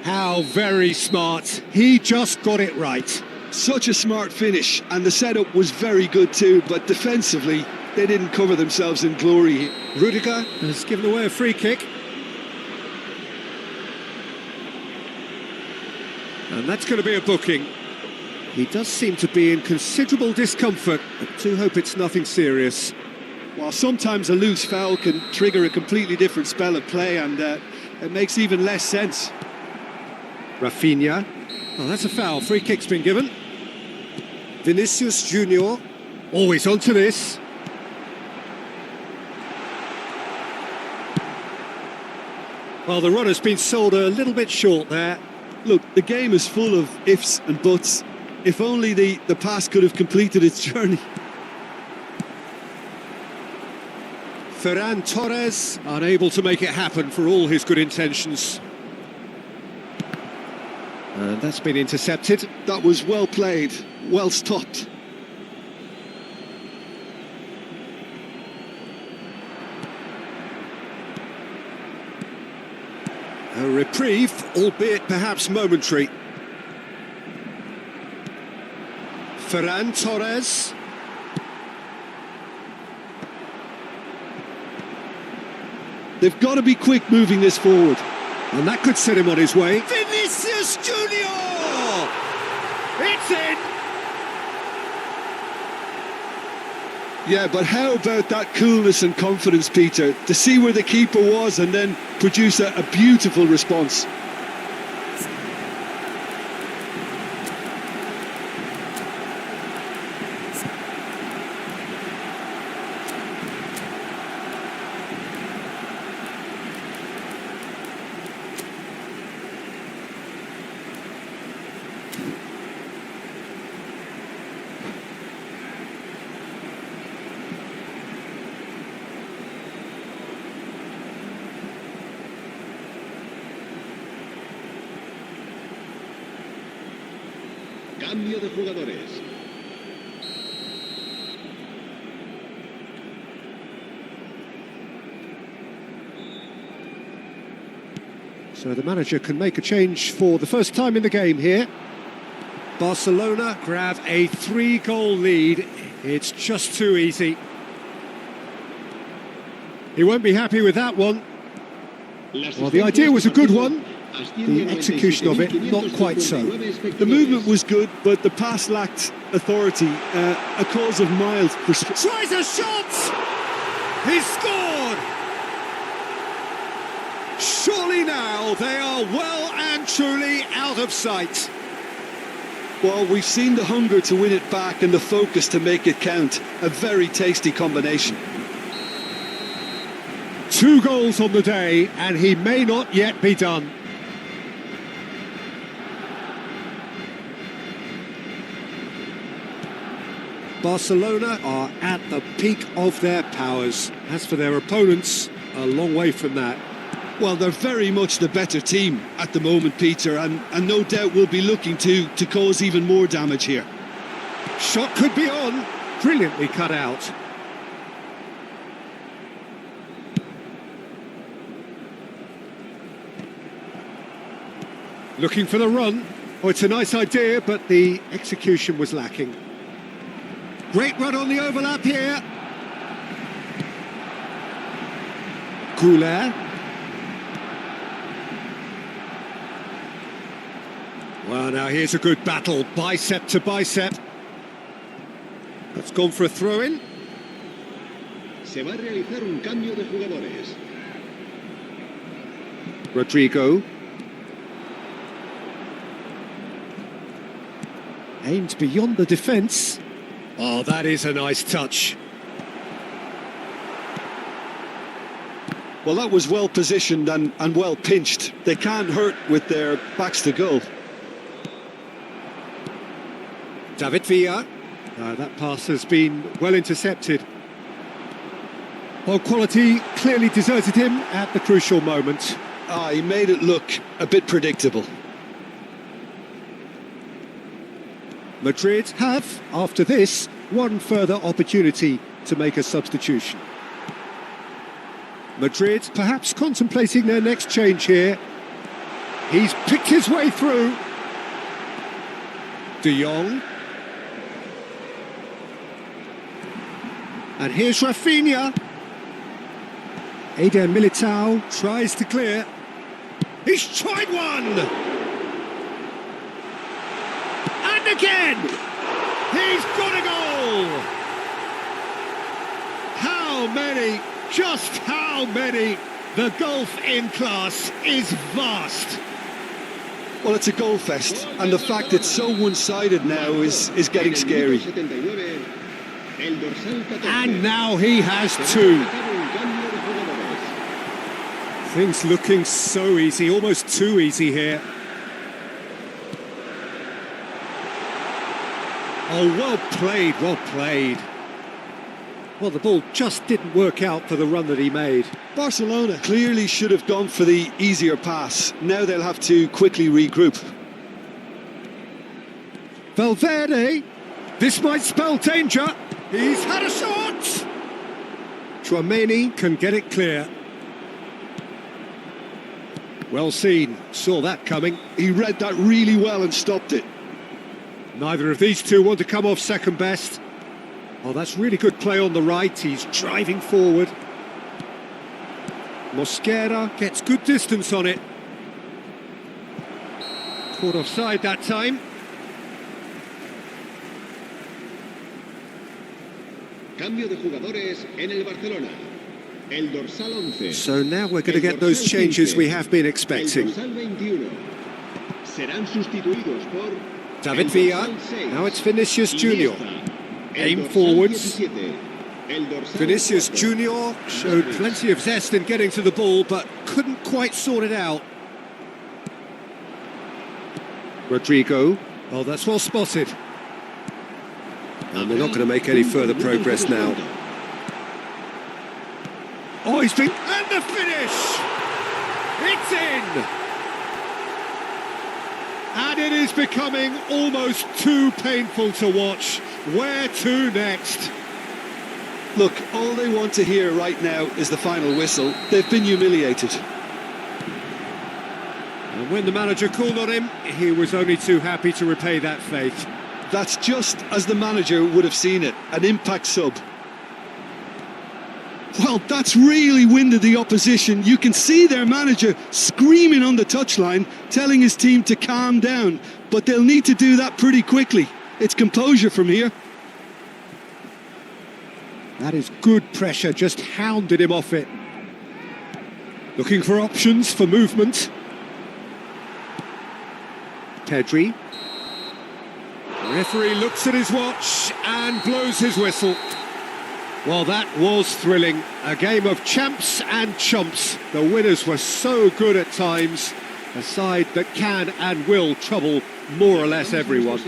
How very smart. He just got it right. Such a smart finish, and the setup was very good too, but defensively they didn't cover themselves in glory. Rudiger has given away a free kick. And that's going to be a booking. He does seem to be in considerable discomfort, but do hope it's nothing serious. While sometimes a loose foul can trigger a completely different spell of play, and it makes even less sense. Rafinha. Oh, that's a foul. Free kick's been given. Vinicius Junior. Always onto this. Well, the run has been sold a little bit short there. Look, the game is full of ifs and buts. If only the pass could have completed its journey. Ferran Torres, unable to make it happen for all his good intentions. And that's been intercepted. That was well played, well stopped. A reprieve, albeit perhaps momentary. Ferran Torres. They've got to be quick moving this forward. And that could set him on his way. Vinicius Junior! It's in! Yeah, but how about that coolness and confidence, Peter, to see where the keeper was and then produce a beautiful response. Cambio de jugadores. So the manager can make a change for the first time in the game here. Barcelona grab a 3-goal lead. It's just too easy. He won't be happy with that one. Well, the idea was a good one. The execution of it, not quite so. The movement was good, but the pass lacked authority. A cause of mild frustration. Tries a shot! He scored! Surely now they are well and truly out of sight. Well, we've seen the hunger to win it back and the focus to make it count. A very tasty combination. 2 goals on the day, and he may not yet be done. Barcelona are at the peak of their powers. As for their opponents, a long way from that. Well, they're very much the better team at the moment, Peter, and no doubt will be looking to cause even more damage here. Shot could be on. Brilliantly cut out. Looking for the run. Oh, it's a nice idea, but the execution was lacking. Great run on the overlap here. Couler. Well, now here's a good battle, bicep to bicep. That's gone for a throw-in. Se va a realizar un cambio de jugadores. Rodrigo. Aimed beyond the defence. Oh, that is a nice touch. Well, that was well positioned and well pinched. They can't hurt with their backs to goal. David Villa. That pass has been well intercepted. Well, quality clearly deserted him at the crucial moment. He made it look a bit predictable. Madrid have, after this, one further opportunity to make a substitution. Madrid perhaps contemplating their next change here. He's picked his way through. De Jong. And here's Rafinha. Eder Militao tries to clear. He's tried one! And again! He's got a goal! How many? Just how many? The gulf in class is vast. Well, it's a goal fest, and the fact it's so one-sided now is getting scary. And now he has 2. Things looking so easy, almost too easy here. Oh, well played, well played. Well, the ball just didn't work out for the run that he made. Barcelona clearly should have gone for the easier pass. Now they'll have to quickly regroup. Valverde, this might spell danger. He's had a shot. Tchouaméni can get it clear. Well seen, saw that coming. He read that really well and stopped it. Neither of these two want to come off second best. Oh, that's really good play on the right. He's driving forward. Mosquera gets good distance on it. Caught offside that time. Cambio de jugadores en el Barcelona. El dorsal 11. So now we're going to get those changes we have been expecting. El dorsal 21. Serán sustituidos por David el Villa. dorsal 6. Now it's Vinicius Junior. Iniesta. El Aim dorsal forwards. 17. El dorsal Vinicius 4. Junior showed plenty of zest in getting to the ball, but couldn't quite sort it out. Rodrigo. Oh, that's well spotted. And they're not going to make any further progress now. Oh, he's been... And the finish! It's in! And it is becoming almost too painful to watch. Where to next? Look, all they want to hear right now is the final whistle. They've been humiliated. And when the manager called on him, he was only too happy to repay that faith. That's just as the manager would have seen it, an impact sub. Well, that's really winded the opposition. You can see their manager screaming on the touchline, telling his team to calm down, but they'll need to do that pretty quickly. It's composure from here. That is good pressure, just hounded him off it. Looking for options for movement. Pedri. The referee looks at his watch and blows his whistle. Well, that was thrilling. A game of champs and chumps. The winners were so good at times. A side that can and will trouble more or less everyone.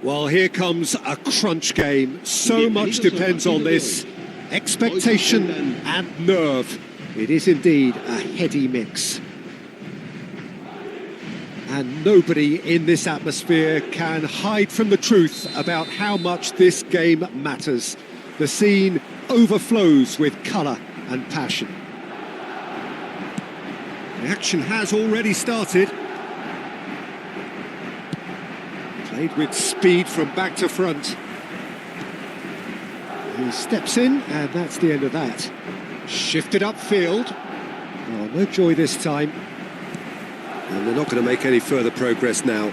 Well, here comes a crunch game. So much depends on this. Expectation and nerve. It is indeed a heady mix. And nobody in this atmosphere can hide from the truth about how much this game matters. The scene overflows with colour and passion. The action has already started. Played with speed from back to front. He steps in, and that's the end of that. Shifted upfield. Oh, no joy this time. And they're not going to make any further progress now.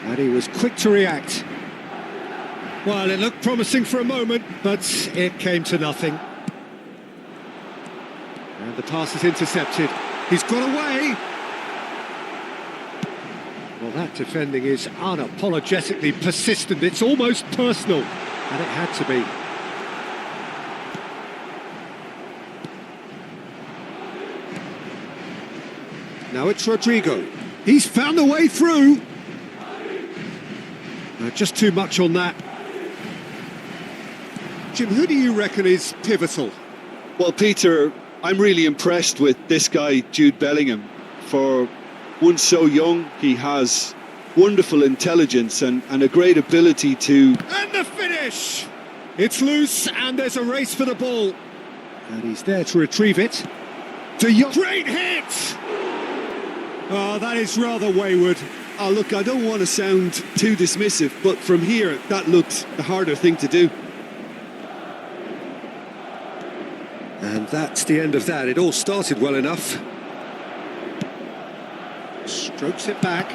And he was quick to react. Well, it looked promising for a moment, but it came to nothing. And the pass is intercepted. He's got away. Well, that defending is unapologetically persistent. It's almost personal, and it had to be. Now it's Rodrigo. He's found a way through. Just too much on that. Jim, who do you reckon is pivotal? Well, Peter, I'm really impressed with this guy, Jude Bellingham. For one so young, he has wonderful intelligence and a great ability to... And the finish! It's loose and there's a race for the ball. And he's there to retrieve it. Great hit! Oh, that is rather wayward. Oh, look, I don't want to sound too dismissive, but from here, that looked the harder thing to do. And that's the end of that. It all started well enough. Strokes it back.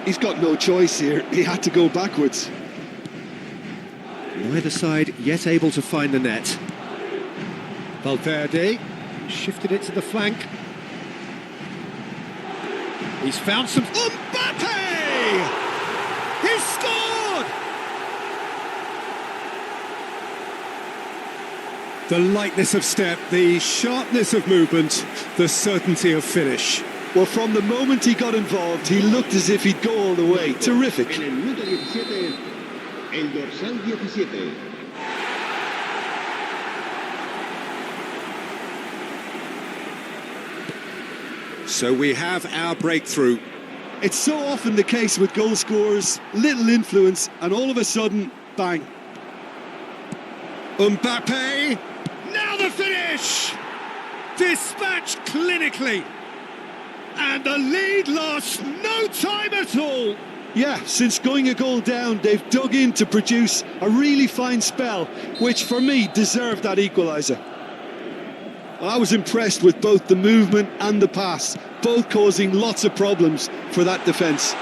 He's got no choice here. He had to go backwards. Neither side yet able to find the net. Valverde shifted it to the flank. He's found some... Mbappe! He's scored! The lightness of step, the sharpness of movement, the certainty of finish. Well, from the moment he got involved, he looked as if he'd go all the way. Terrific. En el minuto 17, el dorsal 17. So we have our breakthrough. It's so often the case with goal scorers, little influence, and all of a sudden, bang. Mbappe, now the finish! Dispatched clinically. And the lead lost no time at all. Yeah, since going a goal down, they've dug in to produce a really fine spell, which for me deserved that equaliser. I was impressed with both the movement and the pass, both causing lots of problems for that defence.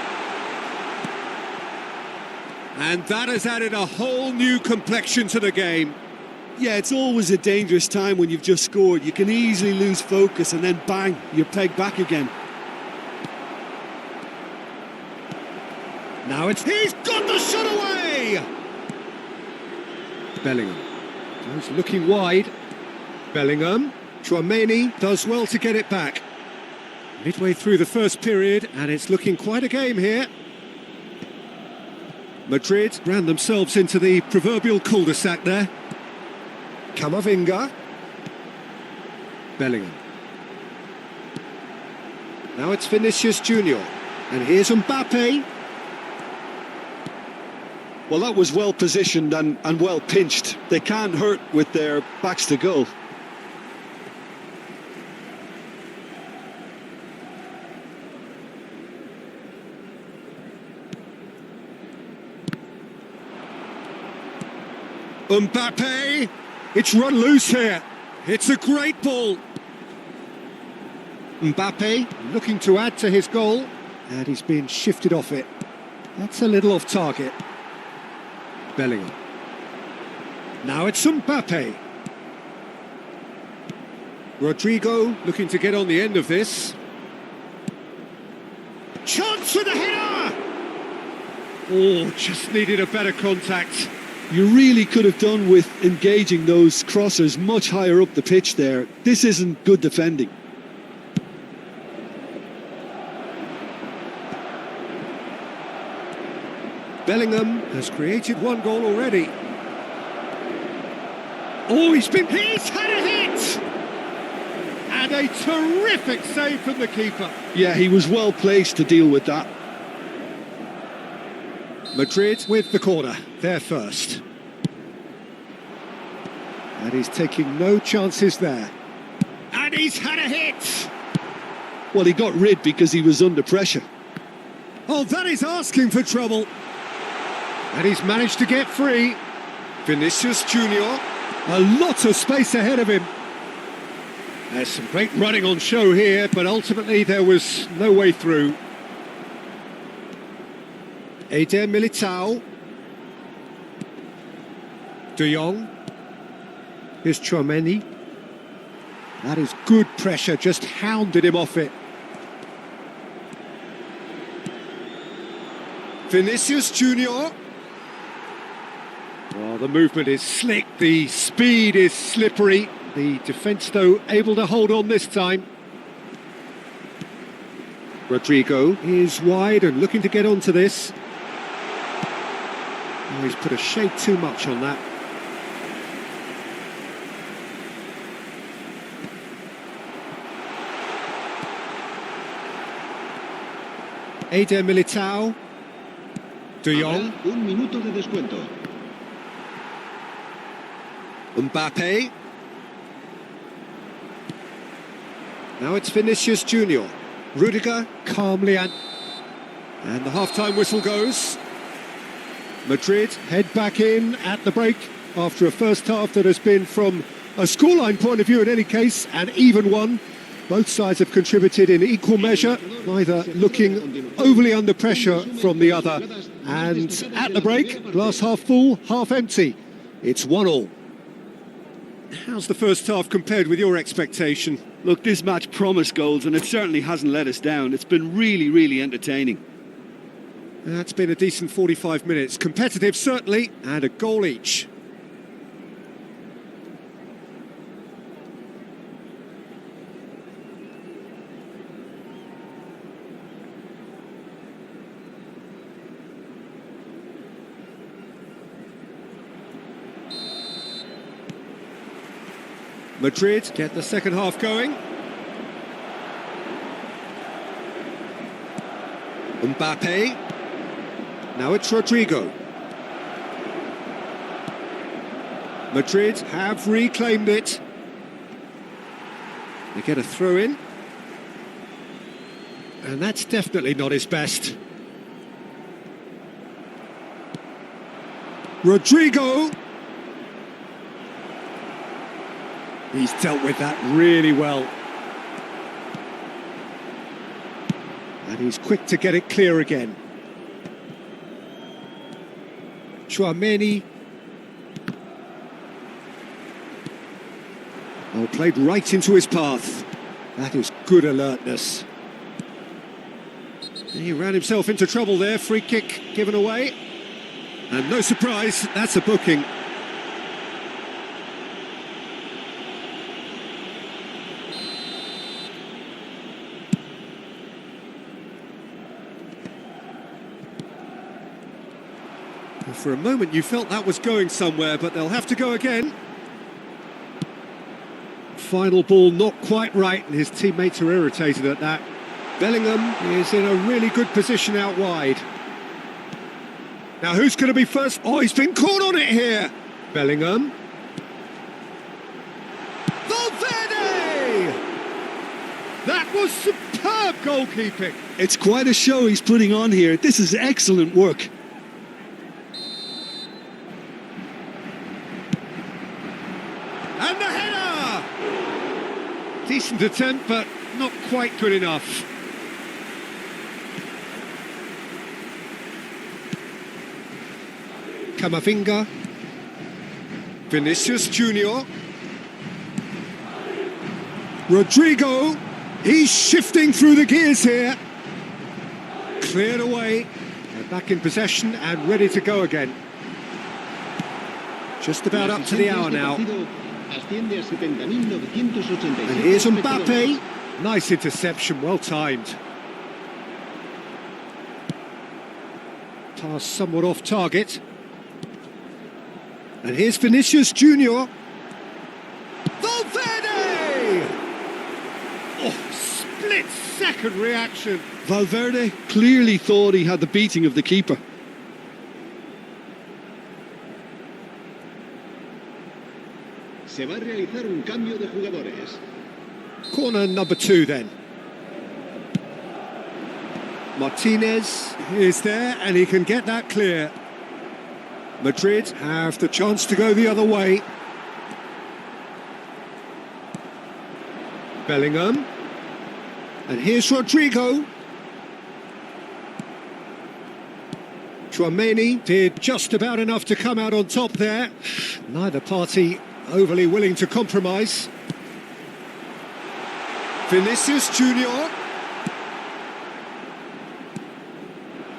And that has added a whole new complexion to the game. Yeah, it's always a dangerous time when you've just scored. You can easily lose focus and then bang, you're pegged back again. Now he's got the shot away! Bellingham goes looking wide. Bellingham, Tchouaméni does well to get it back. Midway through the first period, and it's looking quite a game here. Madrid ran themselves into the proverbial cul-de-sac there. Camavinga. Bellingham. Now it's Vinicius Junior. And here's Mbappe. Well, that was well positioned and well pinched. They can't hurt with their backs to goal. Mbappe, it's run loose here. It's a great ball. Mbappe looking to add to his goal, and he's been shifted off it. That's a little off target. Bellingham. Now it's Mbappe. Rodrigo looking to get on the end of this. Chance for the header! Oh, just needed a better contact. You really could have done with engaging those crossers much higher up the pitch there. This isn't good defending. Bellingham has created one goal already. Oh, he's had a hit! And a terrific save from the keeper. Yeah, he was well placed to deal with that. Madrid with the corner, there first. And he's taking no chances there. And he's had a hit! Well, he got rid because he was under pressure. Oh, that is asking for trouble. And he's managed to get free. Vinicius Junior, a lot of space ahead of him. There's some great running on show here, but ultimately there was no way through. Eder Militao. De Jong. Here's Tchouaméni. That is good pressure, just hounded him off it. Vinicius Junior. Well, the movement is slick, the speed is slippery. The defence, though, able to hold on this time. Rodrigo is wide and looking to get onto this. Oh, he's put a shade too much on that. Eder Militao. De Jong. Un minuto de descuento. Mbappe. Now it's Vinicius Junior. Rudiger calmly and the half-time whistle goes. Madrid head back in at the break after a first half that has been, from a scoreline point of view in any case, an even one. Both sides have contributed in equal measure, neither looking overly under pressure from the other. And at the break, glass half full, half empty. It's 1-1. How's the first half compared with your expectation? Look, this match promised goals, and it certainly hasn't let us down. It's been really, really entertaining. That's been a decent 45 minutes. Competitive, certainly, and a goal each. Madrid get the second half going. Mbappe. Now it's Rodrigo. Madrid have reclaimed it. They get a throw in. And that's definitely not his best. Rodrigo. He's dealt with that really well. And he's quick to get it clear again. Tchouaméni. Oh, played right into his path. That is good alertness. He ran himself into trouble there. Free kick given away. And no surprise, that's a booking. For a moment you felt that was going somewhere, but they'll have to go again. Final ball not quite right, and his teammates are irritated at that. Bellingham is in a really good position out wide. Now who's going to be first? Oh, he's been caught on it here. Bellingham. Valverde! That was superb goalkeeping. It's quite a show he's putting on here. This is excellent work. And the header! Decent attempt, but not quite good enough. Camavinga. Vinicius Junior. Rodrigo. He's shifting through the gears here. Cleared away. They're back in possession and ready to go again. Just about up to the hour now. And here's Mbappe. Nice interception, well timed. Pass somewhat off target. And here's Vinicius Junior. Valverde! Oh, split-second reaction. Valverde clearly thought he had the beating of the keeper. Se va a realizar un cambio de jugadores. Corner number 2 then. Martinez is there and he can get that clear. Madrid have the chance to go the other way. Bellingham. And here's Rodrigo. Tchouaméni did just about enough to come out on top there. Neither party overly willing to compromise. Vinicius Junior.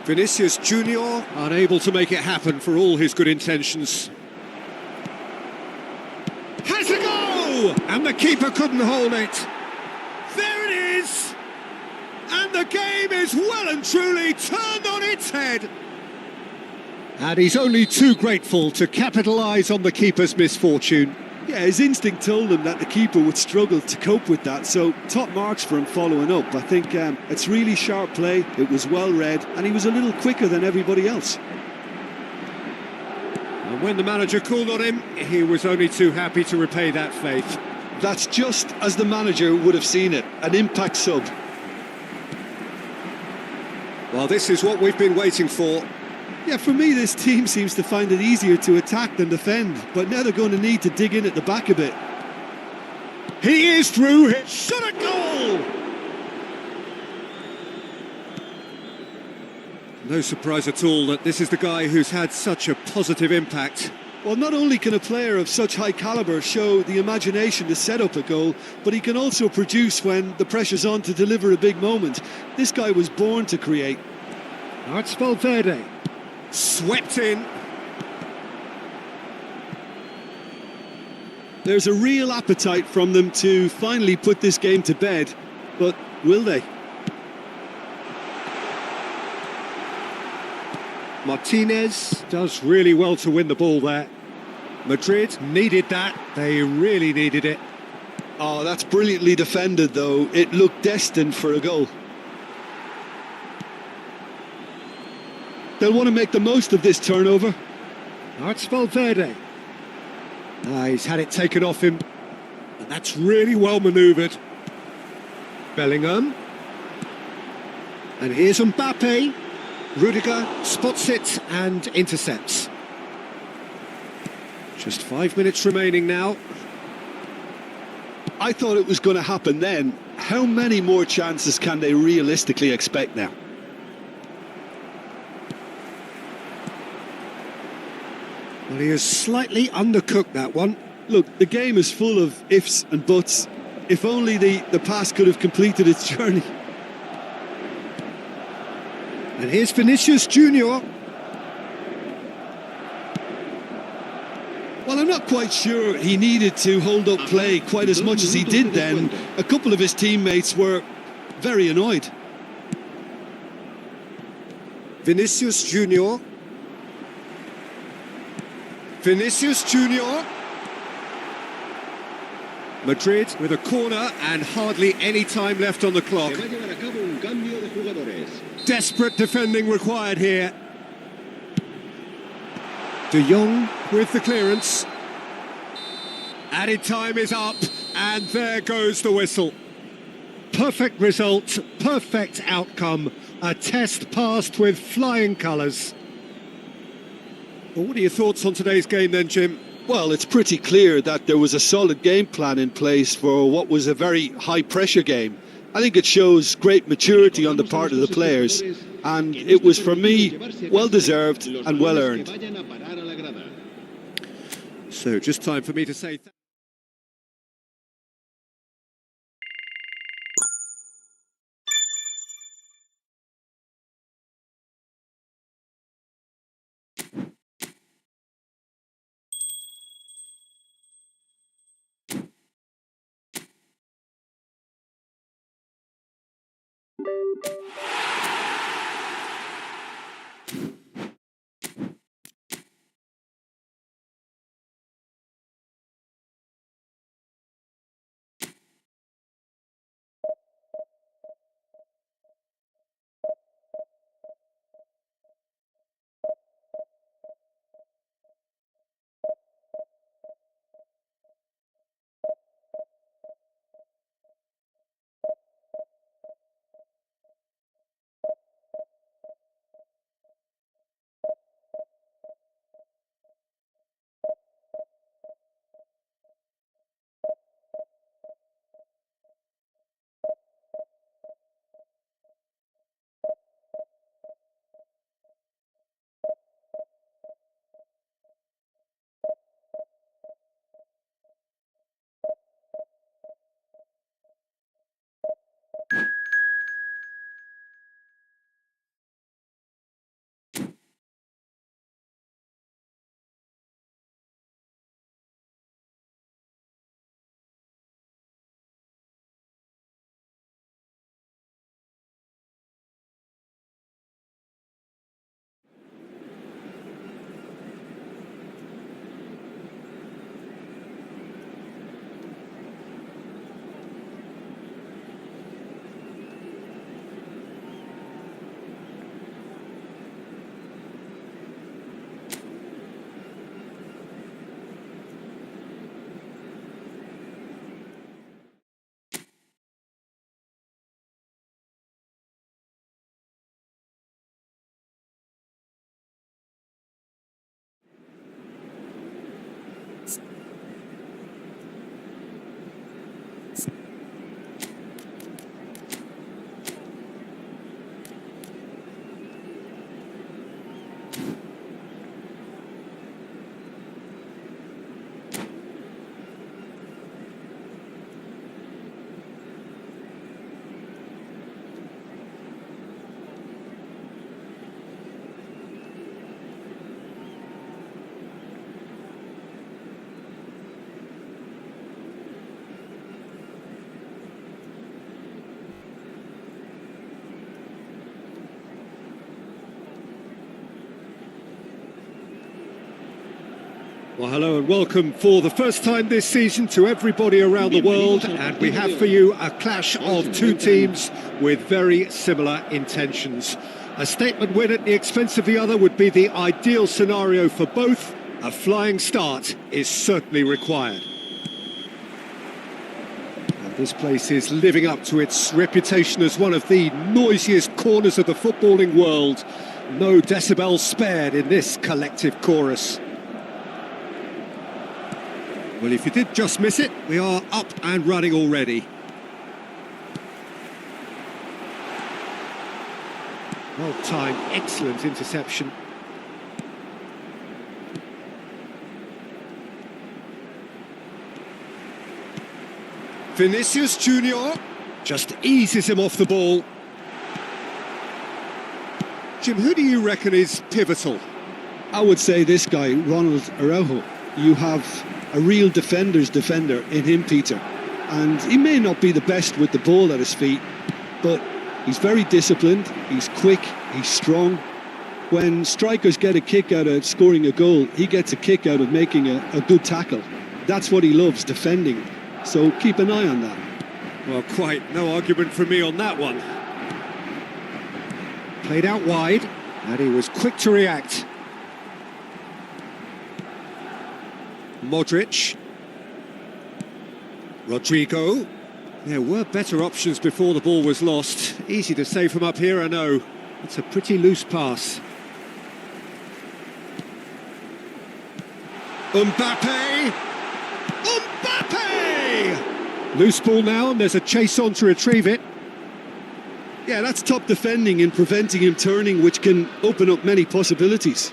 Vinicius Junior unable to make it happen for all his good intentions. Has a go! And the keeper couldn't hold it. There it is! And the game is well and truly turned on its head. And he's only too grateful to capitalise on the keeper's misfortune. Yeah, his instinct told him that the keeper would struggle to cope with that, so top marks for him following up. I think it's really sharp play, it was well read, and he was a little quicker than everybody else. And when the manager called on him, he was only too happy to repay that faith. That's just as the manager would have seen it, an impact sub. Well, this is what we've been waiting for. Yeah, for me, this team seems to find it easier to attack than defend, but now they're going to need to dig in at the back a bit. He is through. Shot a goal! No surprise at all that this is the guy who's had such a positive impact. Well, not only can a player of such high calibre show the imagination to set up a goal, but he can also produce when the pressure's on to deliver a big moment. This guy was born to create. Now it's Valverde. Swept in. There's a real appetite from them to finally put this game to bed, but will they? Martinez does really well to win the ball there. Madrid needed that. They really needed it. Oh, that's brilliantly defended, though. It looked destined for a goal. They'll want to make the most of this turnover. Now it's Valverde. He's had it taken off him. And that's really well manoeuvred. Bellingham. And here's Mbappe. Rudiger spots it and intercepts. Just 5 minutes remaining now. I thought it was going to happen then. How many more chances can they realistically expect now? Well, he has slightly undercooked that one. Look, the game is full of ifs and buts. If only the pass could have completed its journey. And here's Vinicius Junior. Well, I'm not quite sure he needed to hold up play quite as much as he did then. A couple of his teammates were very annoyed. Vinicius Junior. Vinicius Junior. Madrid with a corner and hardly any time left on the clock. Se va a llevar a cabo un cambio de jugadores. Desperate defending required here. De Jong with the clearance. Added time is up, and there goes the whistle. Perfect result, perfect outcome. A test passed with flying colours. Well, what are your thoughts on today's game then, Jim? Well, it's pretty clear that there was a solid game plan in place for what was a very high-pressure game. I think it shows great maturity on the part of the players, and it was, for me, well-deserved and well-earned. So, just time for me to say Well, hello and welcome for the first time this season to everybody around the world, and we have for you a clash of two teams with very similar intentions. A statement win at the expense of the other would be the ideal scenario for both. A flying start is certainly required. And this place is living up to its reputation as one of the noisiest corners of the footballing world. No decibels spared in this collective chorus. Well, if you did just miss it, we are up and running already. Well timed, excellent interception. Vinicius Junior just eases him off the ball. Jim, who do you reckon is pivotal? I would say this guy, Ronald Araujo. You have a real defender's defender in him, Peter. And he may not be the best with the ball at his feet, but he's very disciplined, he's quick, he's strong. When strikers get a kick out of scoring a goal, he gets a kick out of making a good tackle. That's what he loves, defending. So keep an eye on that. Well, quite no argument from me on that one. Played out wide, and he was quick to react. Modric. Rodrigo. There were better options before the ball was lost. Easy to say from up here, I know. It's a pretty loose pass. Mbappe! Mbappe! Loose ball now, and there's a chase on to retrieve it. Yeah, that's top defending in preventing him turning, which can open up many possibilities.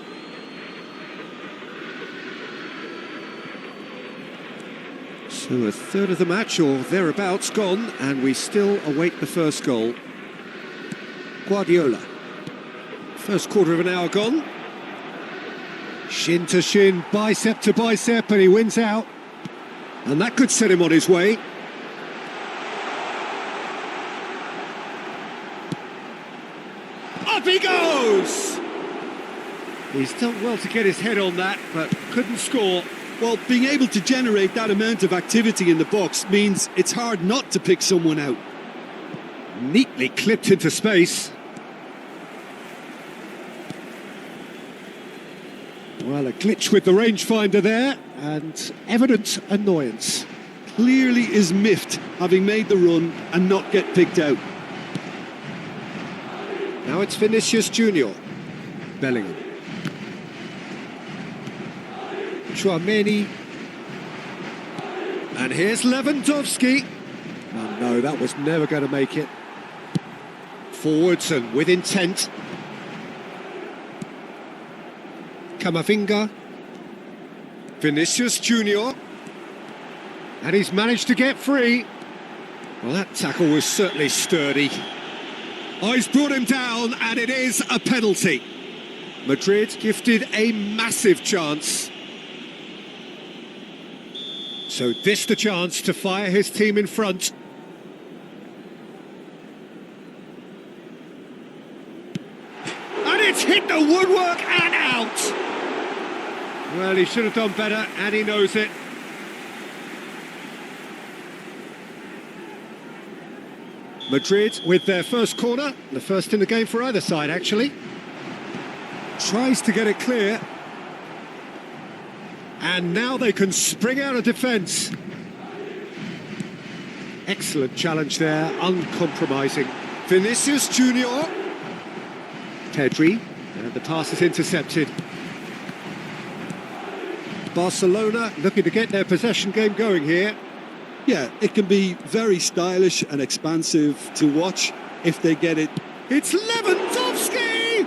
So a third of the match or thereabouts gone, and we still await the first goal. Guardiola. First quarter of an hour gone. Shin to shin, bicep to bicep, and he wins out. And that could set him on his way. Up he goes! He's done well to get his head on that, but couldn't score. Well, being able to generate that amount of activity in the box means it's hard not to pick someone out. Neatly clipped into space. Well, a glitch with the rangefinder there, and evident annoyance. Clearly is miffed, having made the run and not get picked out. Now it's Vinicius Junior. Bellingham. Chouameni. And here's Lewandowski. Oh no, that was never going to make it. Forwards and with intent. Camavinga. Vinicius Junior. And he's managed to get free. Well, that tackle was certainly sturdy. Oh, he's brought him down, and it is a penalty. Madrid gifted a massive chance. So this the chance to fire his team in front. And it's hit the woodwork and out. Well, he should have done better, and he knows it. Madrid with their first corner, the first in the game for either side, actually. Tries to get it clear. And now they can spring out of defence. Excellent challenge there, uncompromising. Vinicius Junior. Pedri, and the pass is intercepted. Barcelona looking to get their possession game going here. Yeah, it can be very stylish and expansive to watch if they get it. It's Lewandowski!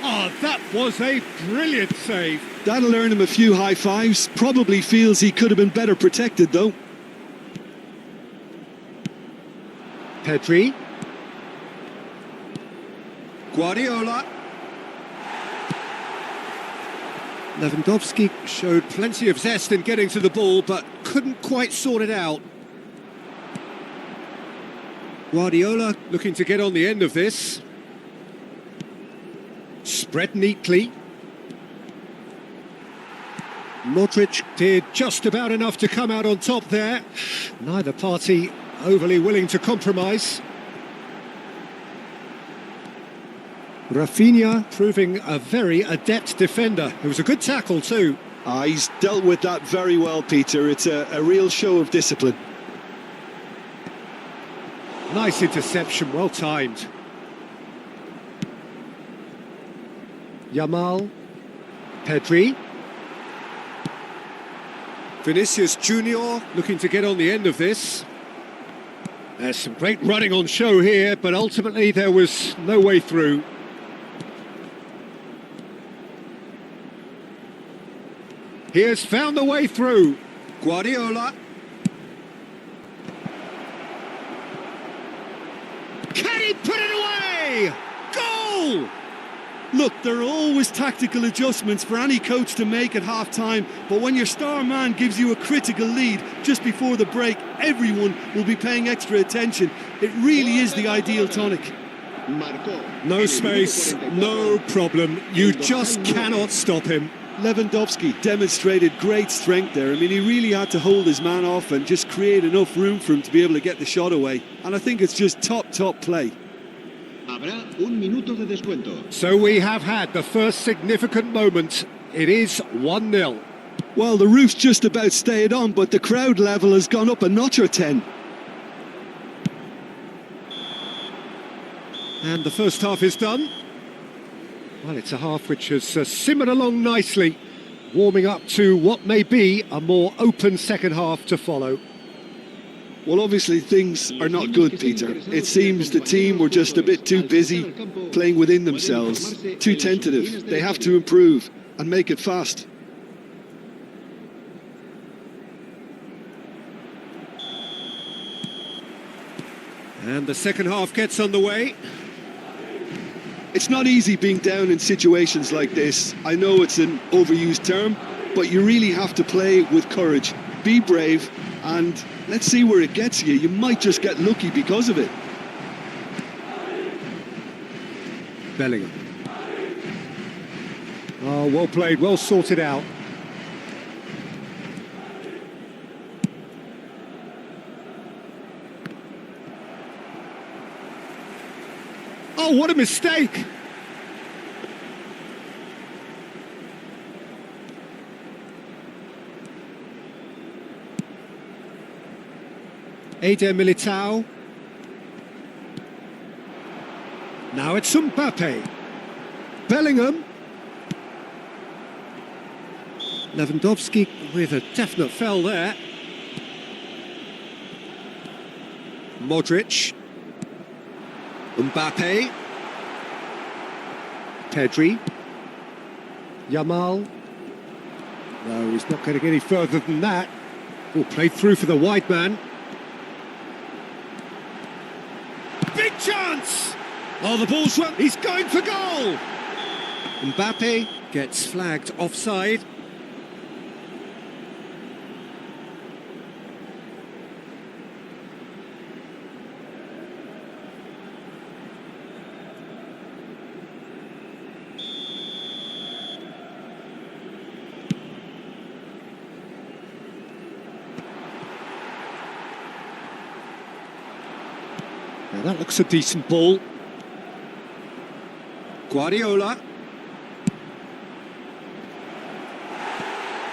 Oh, that was a brilliant save. That'll earn him a few high fives. Probably feels he could have been better protected, though. Pedri. Guardiola. Lewandowski showed plenty of zest in getting to the ball, but couldn't quite sort it out. Guardiola looking to get on the end of this. Spread neatly. Modric did just about enough to come out on top there. Neither party overly willing to compromise. Rafinha proving a very adept defender. It was a good tackle too. He's dealt with that very well, Peter. It's a real show of discipline. Nice interception, well timed. Yamal, Pedri. Vinicius Junior looking to get on the end of this. There's some great running on show here, but ultimately there was no way through. He has found the way through. Guardiola. Can he put it away? Goal! Look, there are always tactical adjustments for any coach to make at half-time, but when your star man gives you a critical lead just before the break, everyone will be paying extra attention. It really is the ideal tonic. No space, no problem. You just cannot stop him. Lewandowski demonstrated great strength there. I mean, he really had to hold his man off and just create enough room for him to be able to get the shot away. And I think it's just top play. Habrá un minuto de descuento. So we have had the first significant moment. It is 1-0. Well, the roof's just about stayed on, but the crowd level has gone up a notch or 10. And the first half is done. Well, it's a half which has simmered along nicely, warming up to what may be a more open second half to follow. Well, obviously things are not good, Peter. It seems the team were just a bit too busy playing within themselves, too tentative. They have to improve and make it fast. And the second half gets underway. It's not easy being down in situations like this. I know it's an overused term, but you really have to play with courage. Be brave, and let's see where it gets you. You might just get lucky because of it. Bellingham. Oh, well played, well sorted out. Oh, what a mistake! Eder Militao. Now it's Mbappe. Bellingham. Lewandowski with a definite foul there. Modric. Mbappe. Pedri. Yamal. No, he's not going to get any further than that. Oh, played through for the wide man. Big chance! Oh, the ball's run. He's going for goal! Mbappe gets flagged offside. Now that looks a decent ball. Guardiola.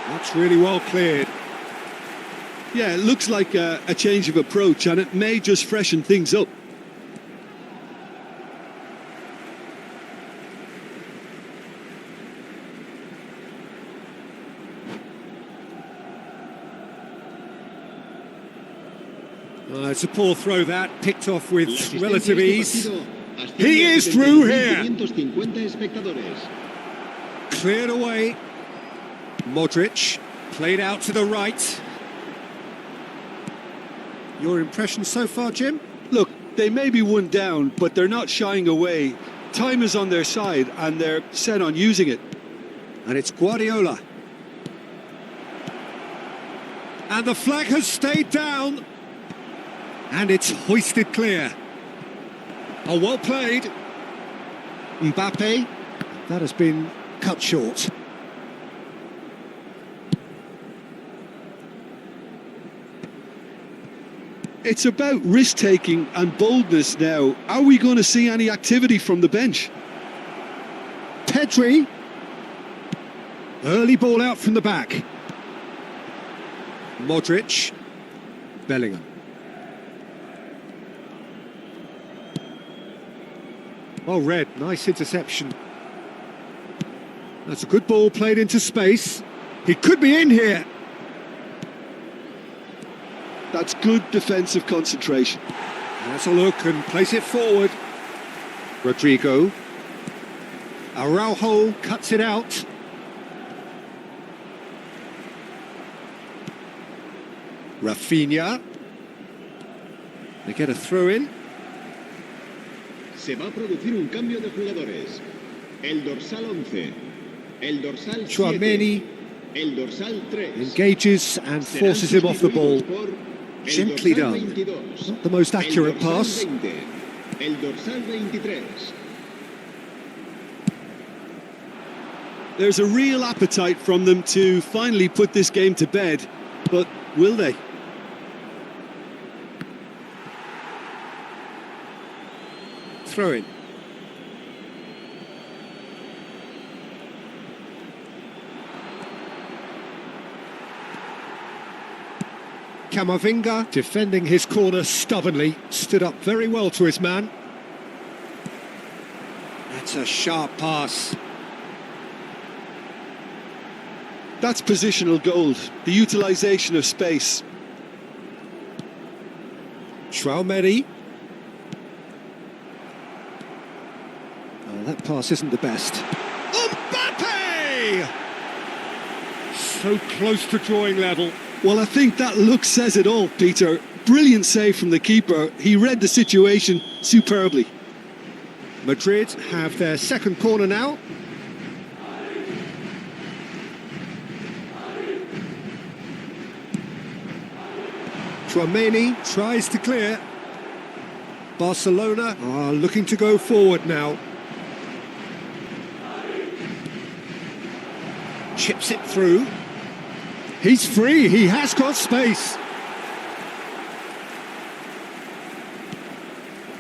That's really well cleared. Yeah, it looks like a change of approach, and it may just freshen things up. It's a poor throw that, picked off with relative ease. He is through here. Cleared away. Modric, played out to the right. Your impression so far, Jim? Look, they may be one down, but they're not shying away. Time is on their side, and they're set on using it. And it's Guardiola. And the flag has stayed down. And it's hoisted clear. Oh, well played. Mbappe. That has been cut short. It's about risk-taking and boldness now. Are we going to see any activity from the bench? Pedri. Early ball out from the back. Modric. Bellingham. Well read, nice interception. That's a good ball played into space. He could be in here. That's good defensive concentration. Let's a look and place it forward. Rodrigo. Araujo cuts it out. Rafinha. They get a throw in. Se va a producir un cambio de jugadores. El dorsal 11, el dorsal 7, Tchouaméni el dorsal 3. engages and forces him off the ball. Gently done. Not the most accurate pass. El dorsal 23. There's a real appetite from them to finally put this game to bed, but will they? Throw in. Camavinga, defending his corner stubbornly, stood up very well to his man. That's a sharp pass. That's positional gold, the utilisation of space. Tchouaméni. Oh, that pass isn't the best. Mbappe! So close to drawing level. Well, I think that look says it all, Peter. Brilliant save from the keeper. He read the situation superbly. Madrid have their second corner now. Tchouaméni tries to clear. Barcelona are looking to go forward now. Chips it through. He's free, he has got space.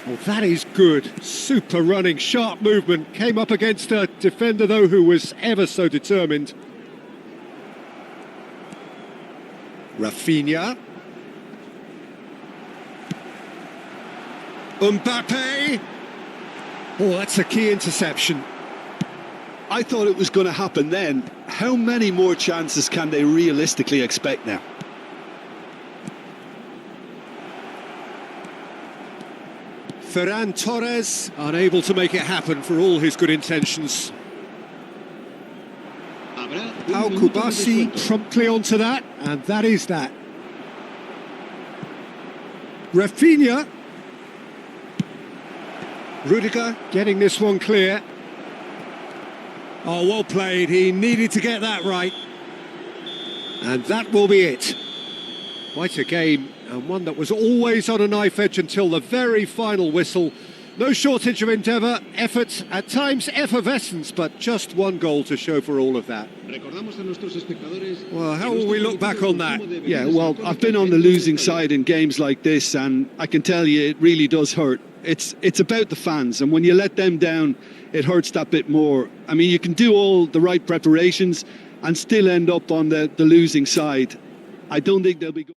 Well, that is good. Super running, sharp movement. Came up against a defender, though, who was ever so determined. Rafinha. Mbappe. Oh, that's a key interception. I thought it was going to happen then. How many more chances can they realistically expect now? Ferran Torres unable to make it happen for all his good intentions. Al Kubasi promptly onto that, and that is that. Rafinha. Rudiger getting this one clear. Oh, well played. He needed to get that right. And that will be it. Quite a game, and one that was always on a knife edge until the very final whistle. No shortage of endeavour, effort, at times effervescence, but just one goal to show for all of that. Well, how will we look back on that? Yeah, well, I've been on the losing side in games like this, and I can tell you it really does hurt. It's about the fans, and when you let them down, it hurts that bit more. I mean, you can do all the right preparations and still end up on the losing side. I don't think they'll be good.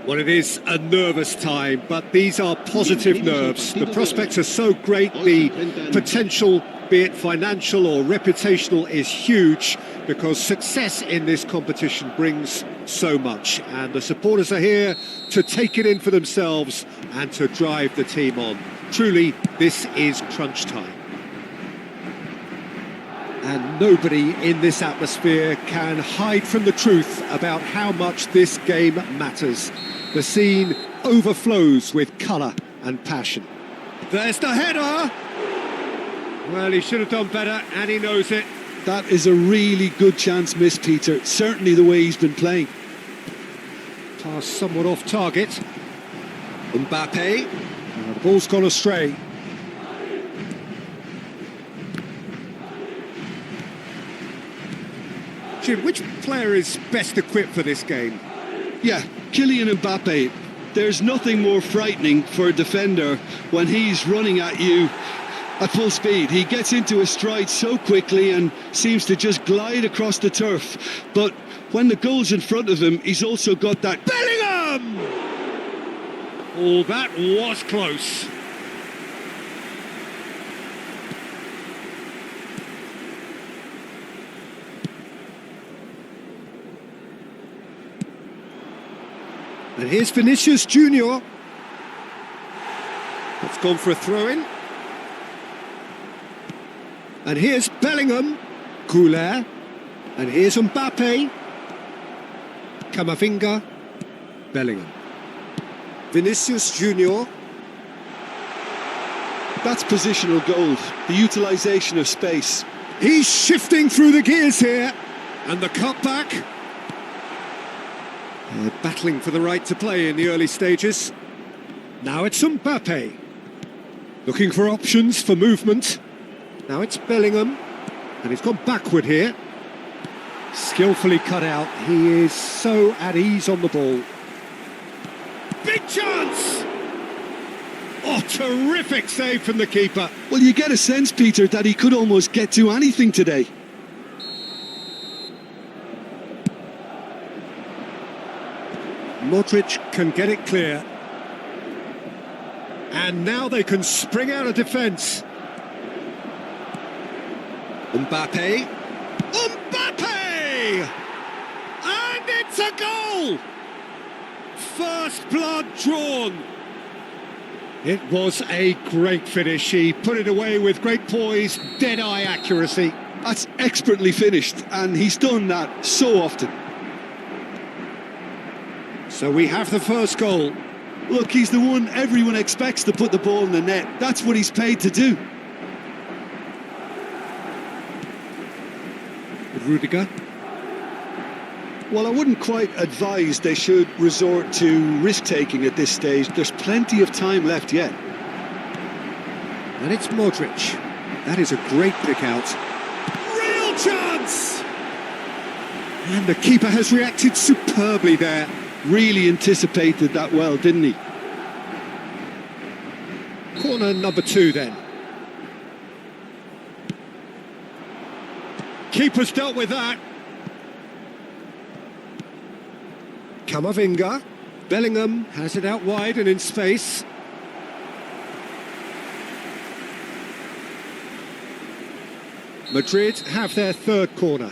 Well, it is a nervous time, but these are positive nerves. The prospects are so great, the potential, be it financial or reputational, is huge because success in this competition brings so much. And the supporters are here to take it in for themselves and to drive the team on. Truly, this is crunch time. And nobody in this atmosphere can hide from the truth about how much this game matters. The scene overflows with colour and passion. There's the header! Well, he should have done better, and he knows it. That is a really good chance missed, Peter. Certainly the way he's been playing. Pass somewhat off target. Mbappe. The ball's gone astray. Jim, which player is best equipped for this game? Yeah, Kylian Mbappe. There's nothing more frightening for a defender when he's running at you at full speed. He gets into a stride so quickly and seems to just glide across the turf. But when the goal's in front of him, he's also got that... Bellingham! Oh, that was close. And here's Vinicius Junior. It's gone for a throw-in. And here's Bellingham. Goulet. And here's Mbappe. Camavinga. Bellingham. Vinicius Junior. That's positional gold, the utilisation of space. He's shifting through the gears here. And the cutback. Battling for the right to play in the early stages. Now it's Mbappe. Looking for options for movement. Now it's Bellingham. And he's gone backward here. Skillfully cut out. He is so at ease on the ball. Big chance! Oh, terrific save from the keeper. Well, you get a sense, Peter, that he could almost get to anything today. Modric can get it clear. And now they can spring out of defence. Mbappe. Mbappe! And it's a goal! First blood drawn. It was a great finish. He put it away with great poise, dead-eye accuracy. That's expertly finished, and he's done that so often. So we have the first goal. Look, he's the one everyone expects to put the ball in the net. That's what he's paid to do. Rudiger. Well, I wouldn't quite advise they should resort to risk-taking at this stage. There's plenty of time left yet. And it's Modric. That is a great pick out. Real chance! And the keeper has reacted superbly there. Really anticipated that well, didn't he? Corner number 2 then. Keeper's dealt with that. Camavinga. Bellingham has it out wide and in space. Madrid have their third corner.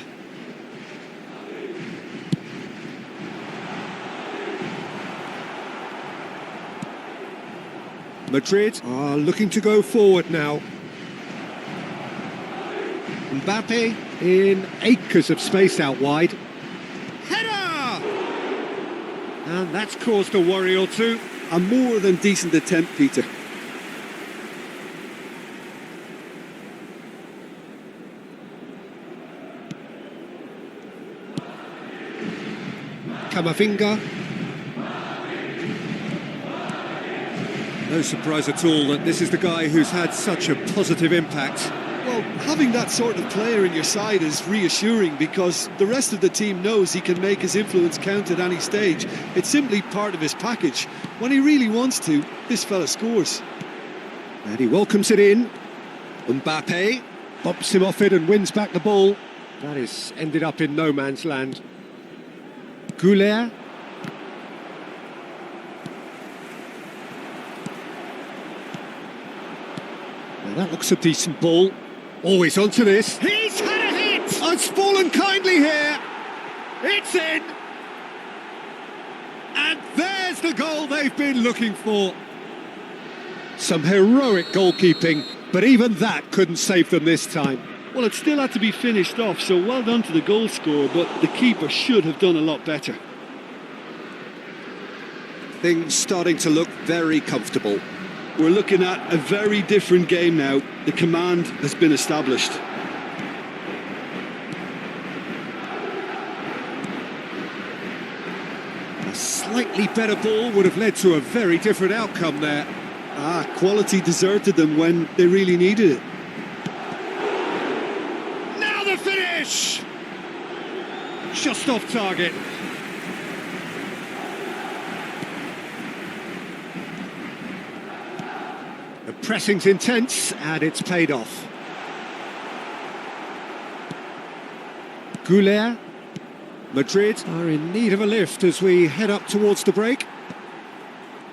Madrid are looking to go forward now. Mbappe in acres of space out wide. Header! And that's caused a worry or two. A more than decent attempt, Peter. Camavinga. No surprise at all that this is the guy who's had such a positive impact. Well, having that sort of player in your side is reassuring because the rest of the team knows he can make his influence count at any stage. It's simply part of his package. When he really wants to, this fella scores. And he welcomes it in. Mbappe bumps him off it and wins back the ball. That is ended up in no man's land. Goulet. Now that looks a decent ball. Always onto this. He's had a hit! Oh, it's fallen kindly here. It's in. And there's the goal they've been looking for. Some heroic goalkeeping, but even that couldn't save them this time. Well, it still had to be finished off, so well done to the goal scorer, but the keeper should have done a lot better. Things starting to look very comfortable. We're looking at a very different game now. The command has been established. A slightly better ball would have led to a very different outcome there. Quality deserted them when they really needed it. Now the finish! Just off target. The pressing's intense and it's paid off. Goulet. Madrid are in need of a lift as we head up towards the break.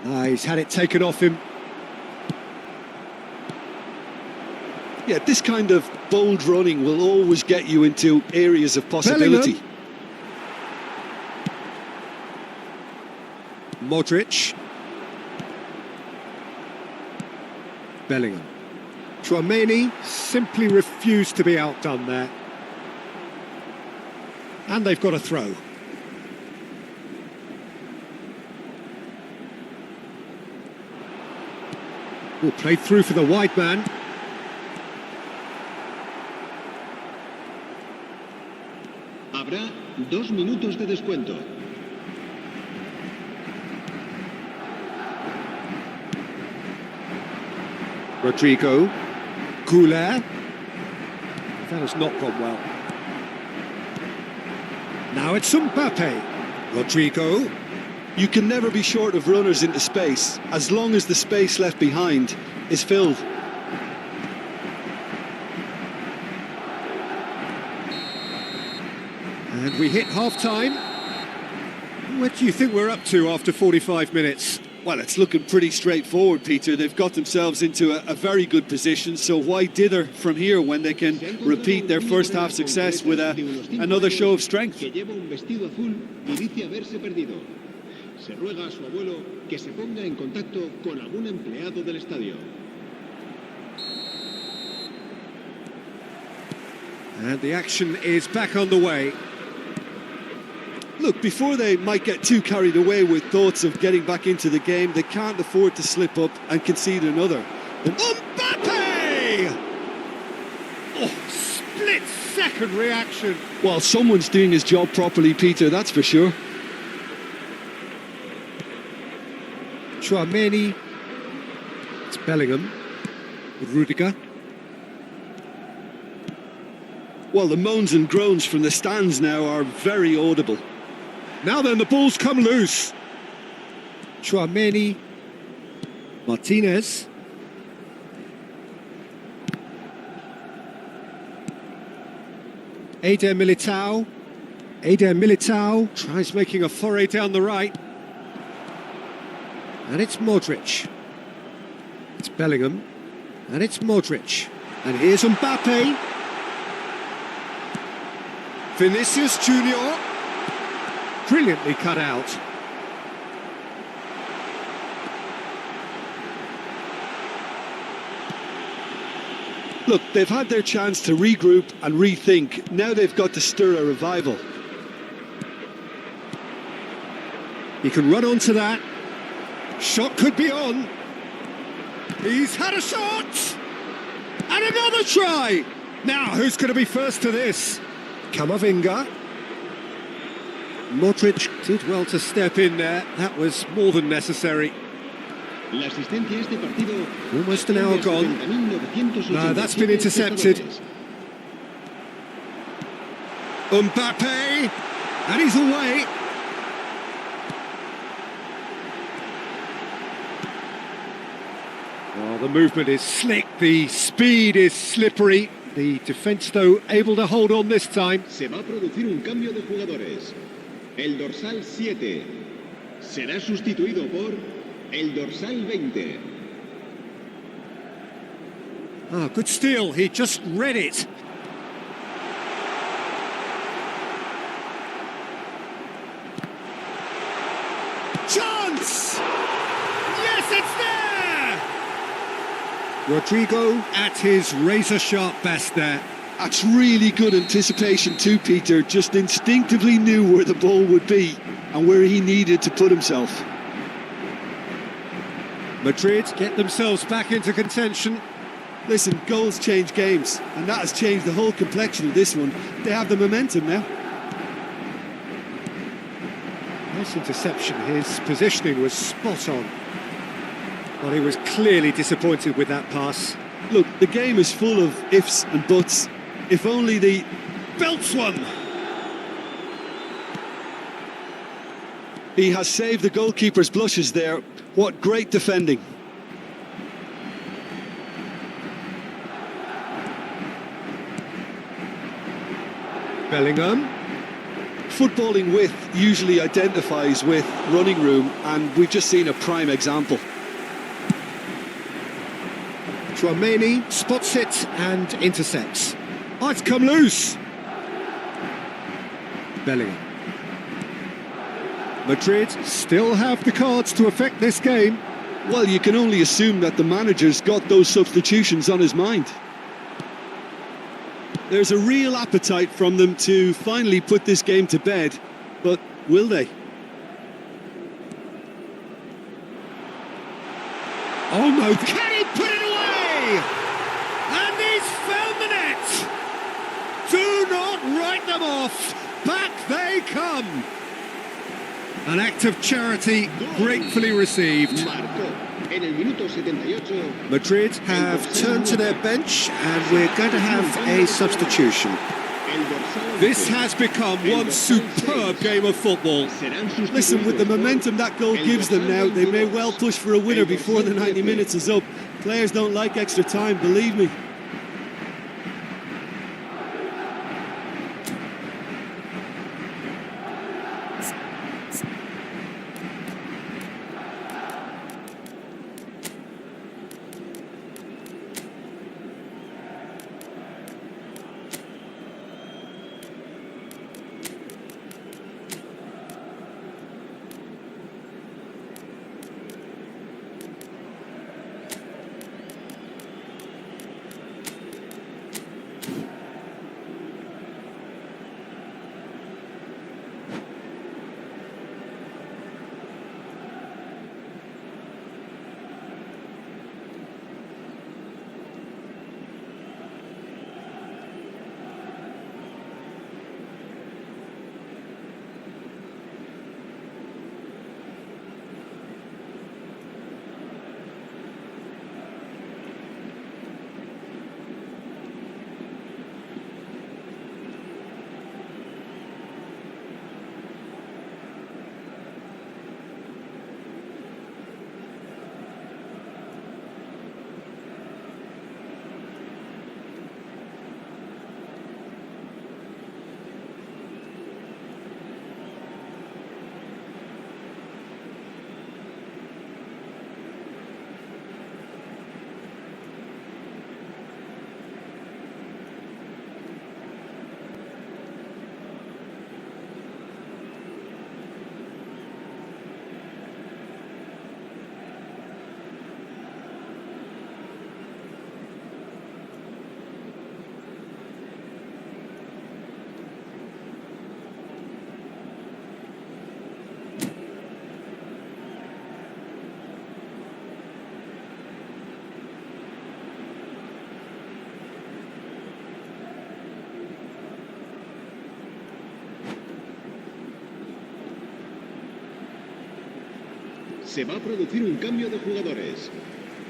He's had it taken off him. Yeah, this kind of bold running will always get you into areas of possibility. Modric. Bellingham. Tchouaméni simply refused to be outdone there. And they've got a throw. Played through for the wide man. Habrá 2 minutos de descuento. Rodrigo. Goulet. That has not gone well. Now it's Mbappe. Rodrigo. You can never be short of runners into space, as long as the space left behind is filled. And we hit half-time. What do you think we're up to after 45 minutes? Well, it's looking pretty straightforward, Peter. They've got themselves into a very good position, so why dither from here when they can repeat their first half success with another show of strength? Que lleva un vestido azul y dice haberse perdido. Se ruega a su abuelo que se ponga en contacto con algún empleado del estadio. And the action is back on the way. Look, before they might get too carried away with thoughts of getting back into the game, they can't afford to slip up and concede another. Mbappe! Oh, split-second reaction. Well, someone's doing his job properly, Peter, that's for sure. Tchouaméni. It's Bellingham. With Rudiger. Well, the moans and groans from the stands now are very audible. Now then, the ball's come loose. Tchouaméni. Martinez. Eder Militao. Eder Militao tries making a foray down the right. And it's Modric. It's Bellingham. And it's Modric. And here's Mbappe. Vinicius Junior. Brilliantly cut out. Look, they've had their chance to regroup and rethink. Now they've got to stir a revival. He can run onto that. Shot could be on. He's had a shot! And another try! Now, who's going to be first to this? Camavinga. Modric did well to step in there. That was more than necessary. La asistencia a este partido. Almost an hour gone. No, that's been intercepted. Mbappe! And he's away. Well, the movement is slick, the speed is slippery. The defence, though, able to hold on this time. Se va a producir un cambio de jugadores. El dorsal 7 será sustituido por el dorsal 20. Oh, good steal, he just read it. Chance! Yes, it's there! Rodrigo at his razor-sharp best there. That's really good anticipation too, Peter. Just instinctively knew where the ball would be and where he needed to put himself. Madrid get themselves back into contention. Listen, goals change games, and that has changed the whole complexion of this one. They have the momentum now. Nice interception, his positioning was spot on. Well, he was clearly disappointed with that pass. Look, the game is full of ifs and buts. If only the... Belts one! He has saved the goalkeeper's blushes there. What great defending. Bellingham. Footballing width usually identifies with running room, and we've just seen a prime example. Chouameni spots it and intercepts. Oh, it's come loose. Bellingham. Madrid still have the cards to affect this game. Well, you can only assume that the manager's got those substitutions on his mind. There's a real appetite from them to finally put this game to bed, but will they? Oh no, can he put it away? And he's found the net! Do not write them off! Back they come! An act of charity gratefully received. En el minuto 78. Madrid have turned to their bench and we're going to have a substitution. This has become one superb game of football. Listen, with the momentum that goal gives them now, they may well push for a winner before the 90 minutes is up. Players don't like extra time, believe me. Se va a producir un cambio de jugadores.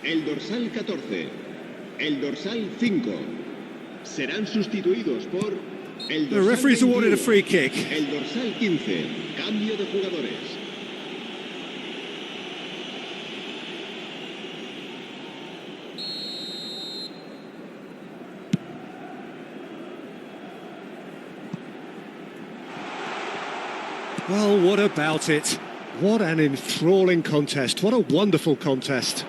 El dorsal 14, el dorsal 5 serán sustituidos por el The dorsal referee's awarded a 21, free kick. el dorsal 15, cambio de jugadores. Well, what about it? What an enthralling contest. What a wonderful contest.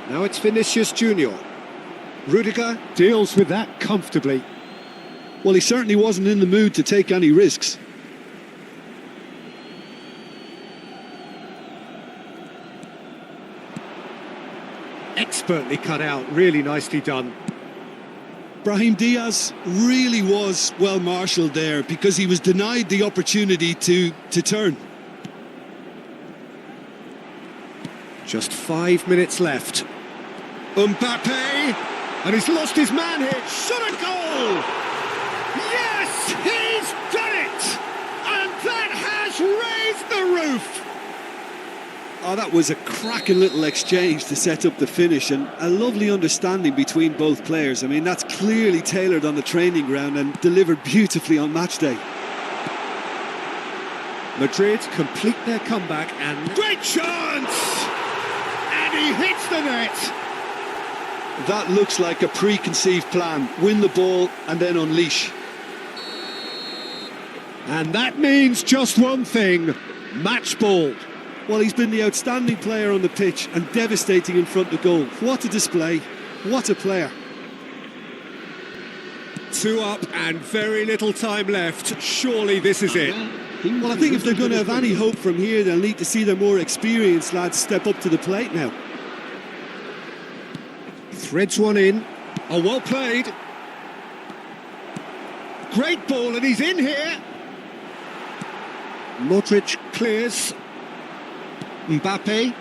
Now it's Vinicius Junior. Rudiger deals with that comfortably. Well, he certainly wasn't in the mood to take any risks. Expertly cut out, really nicely done. Brahim Diaz really was well marshalled there because he was denied the opportunity to turn. Just 5 minutes left. Mbappe, and he's lost his man here. Shot a goal! Yes, he's done it! And that has raised the roof! Oh, that was a cracking little exchange to set up the finish, and a lovely understanding between both players. I mean, that's clearly tailored on the training ground and delivered beautifully on match day. Madrid complete their comeback and great chance! And he hits the net! That looks like a preconceived plan. Win the ball and then unleash. And that means just one thing, match ball. Well, he's been the outstanding player on the pitch and devastating in front of goal. What a display, what a player. 2 up and very little time left. Surely this is it. Well, I think if they're going to have any hope from here, they'll need to see their more experienced lads step up to the plate now. Threads one in. Oh, well played. Great ball, and he's in here. Modric clears. Mbappe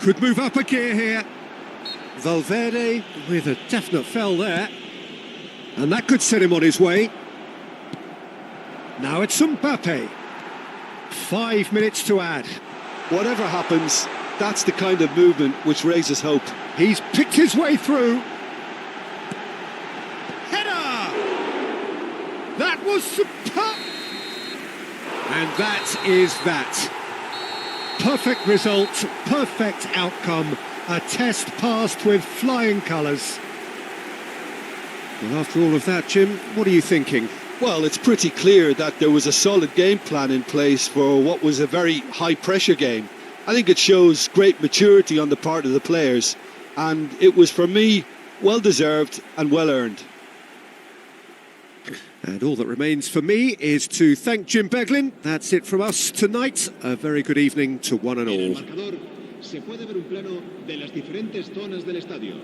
could move up a gear here. Valverde with a definite foul there. And that could set him on his way. Now it's Mbappe. 5 minutes to add. Whatever happens, that's the kind of movement which raises hope. He's picked his way through. Header! That was superb! And that is that. Perfect result, perfect outcome. A test passed with flying colours. Well, after all of that, Jim, what are you thinking? Well, it's pretty clear that there was a solid game plan in place for what was a very high-pressure game. I think it shows great maturity on the part of the players, and it was, for me, well-deserved and well-earned. And all that remains for me is to thank Jim Beglin. That's it from us tonight. A very good evening to one and En el all. marcador se puede ver un plano de las diferentes zonas del estadio.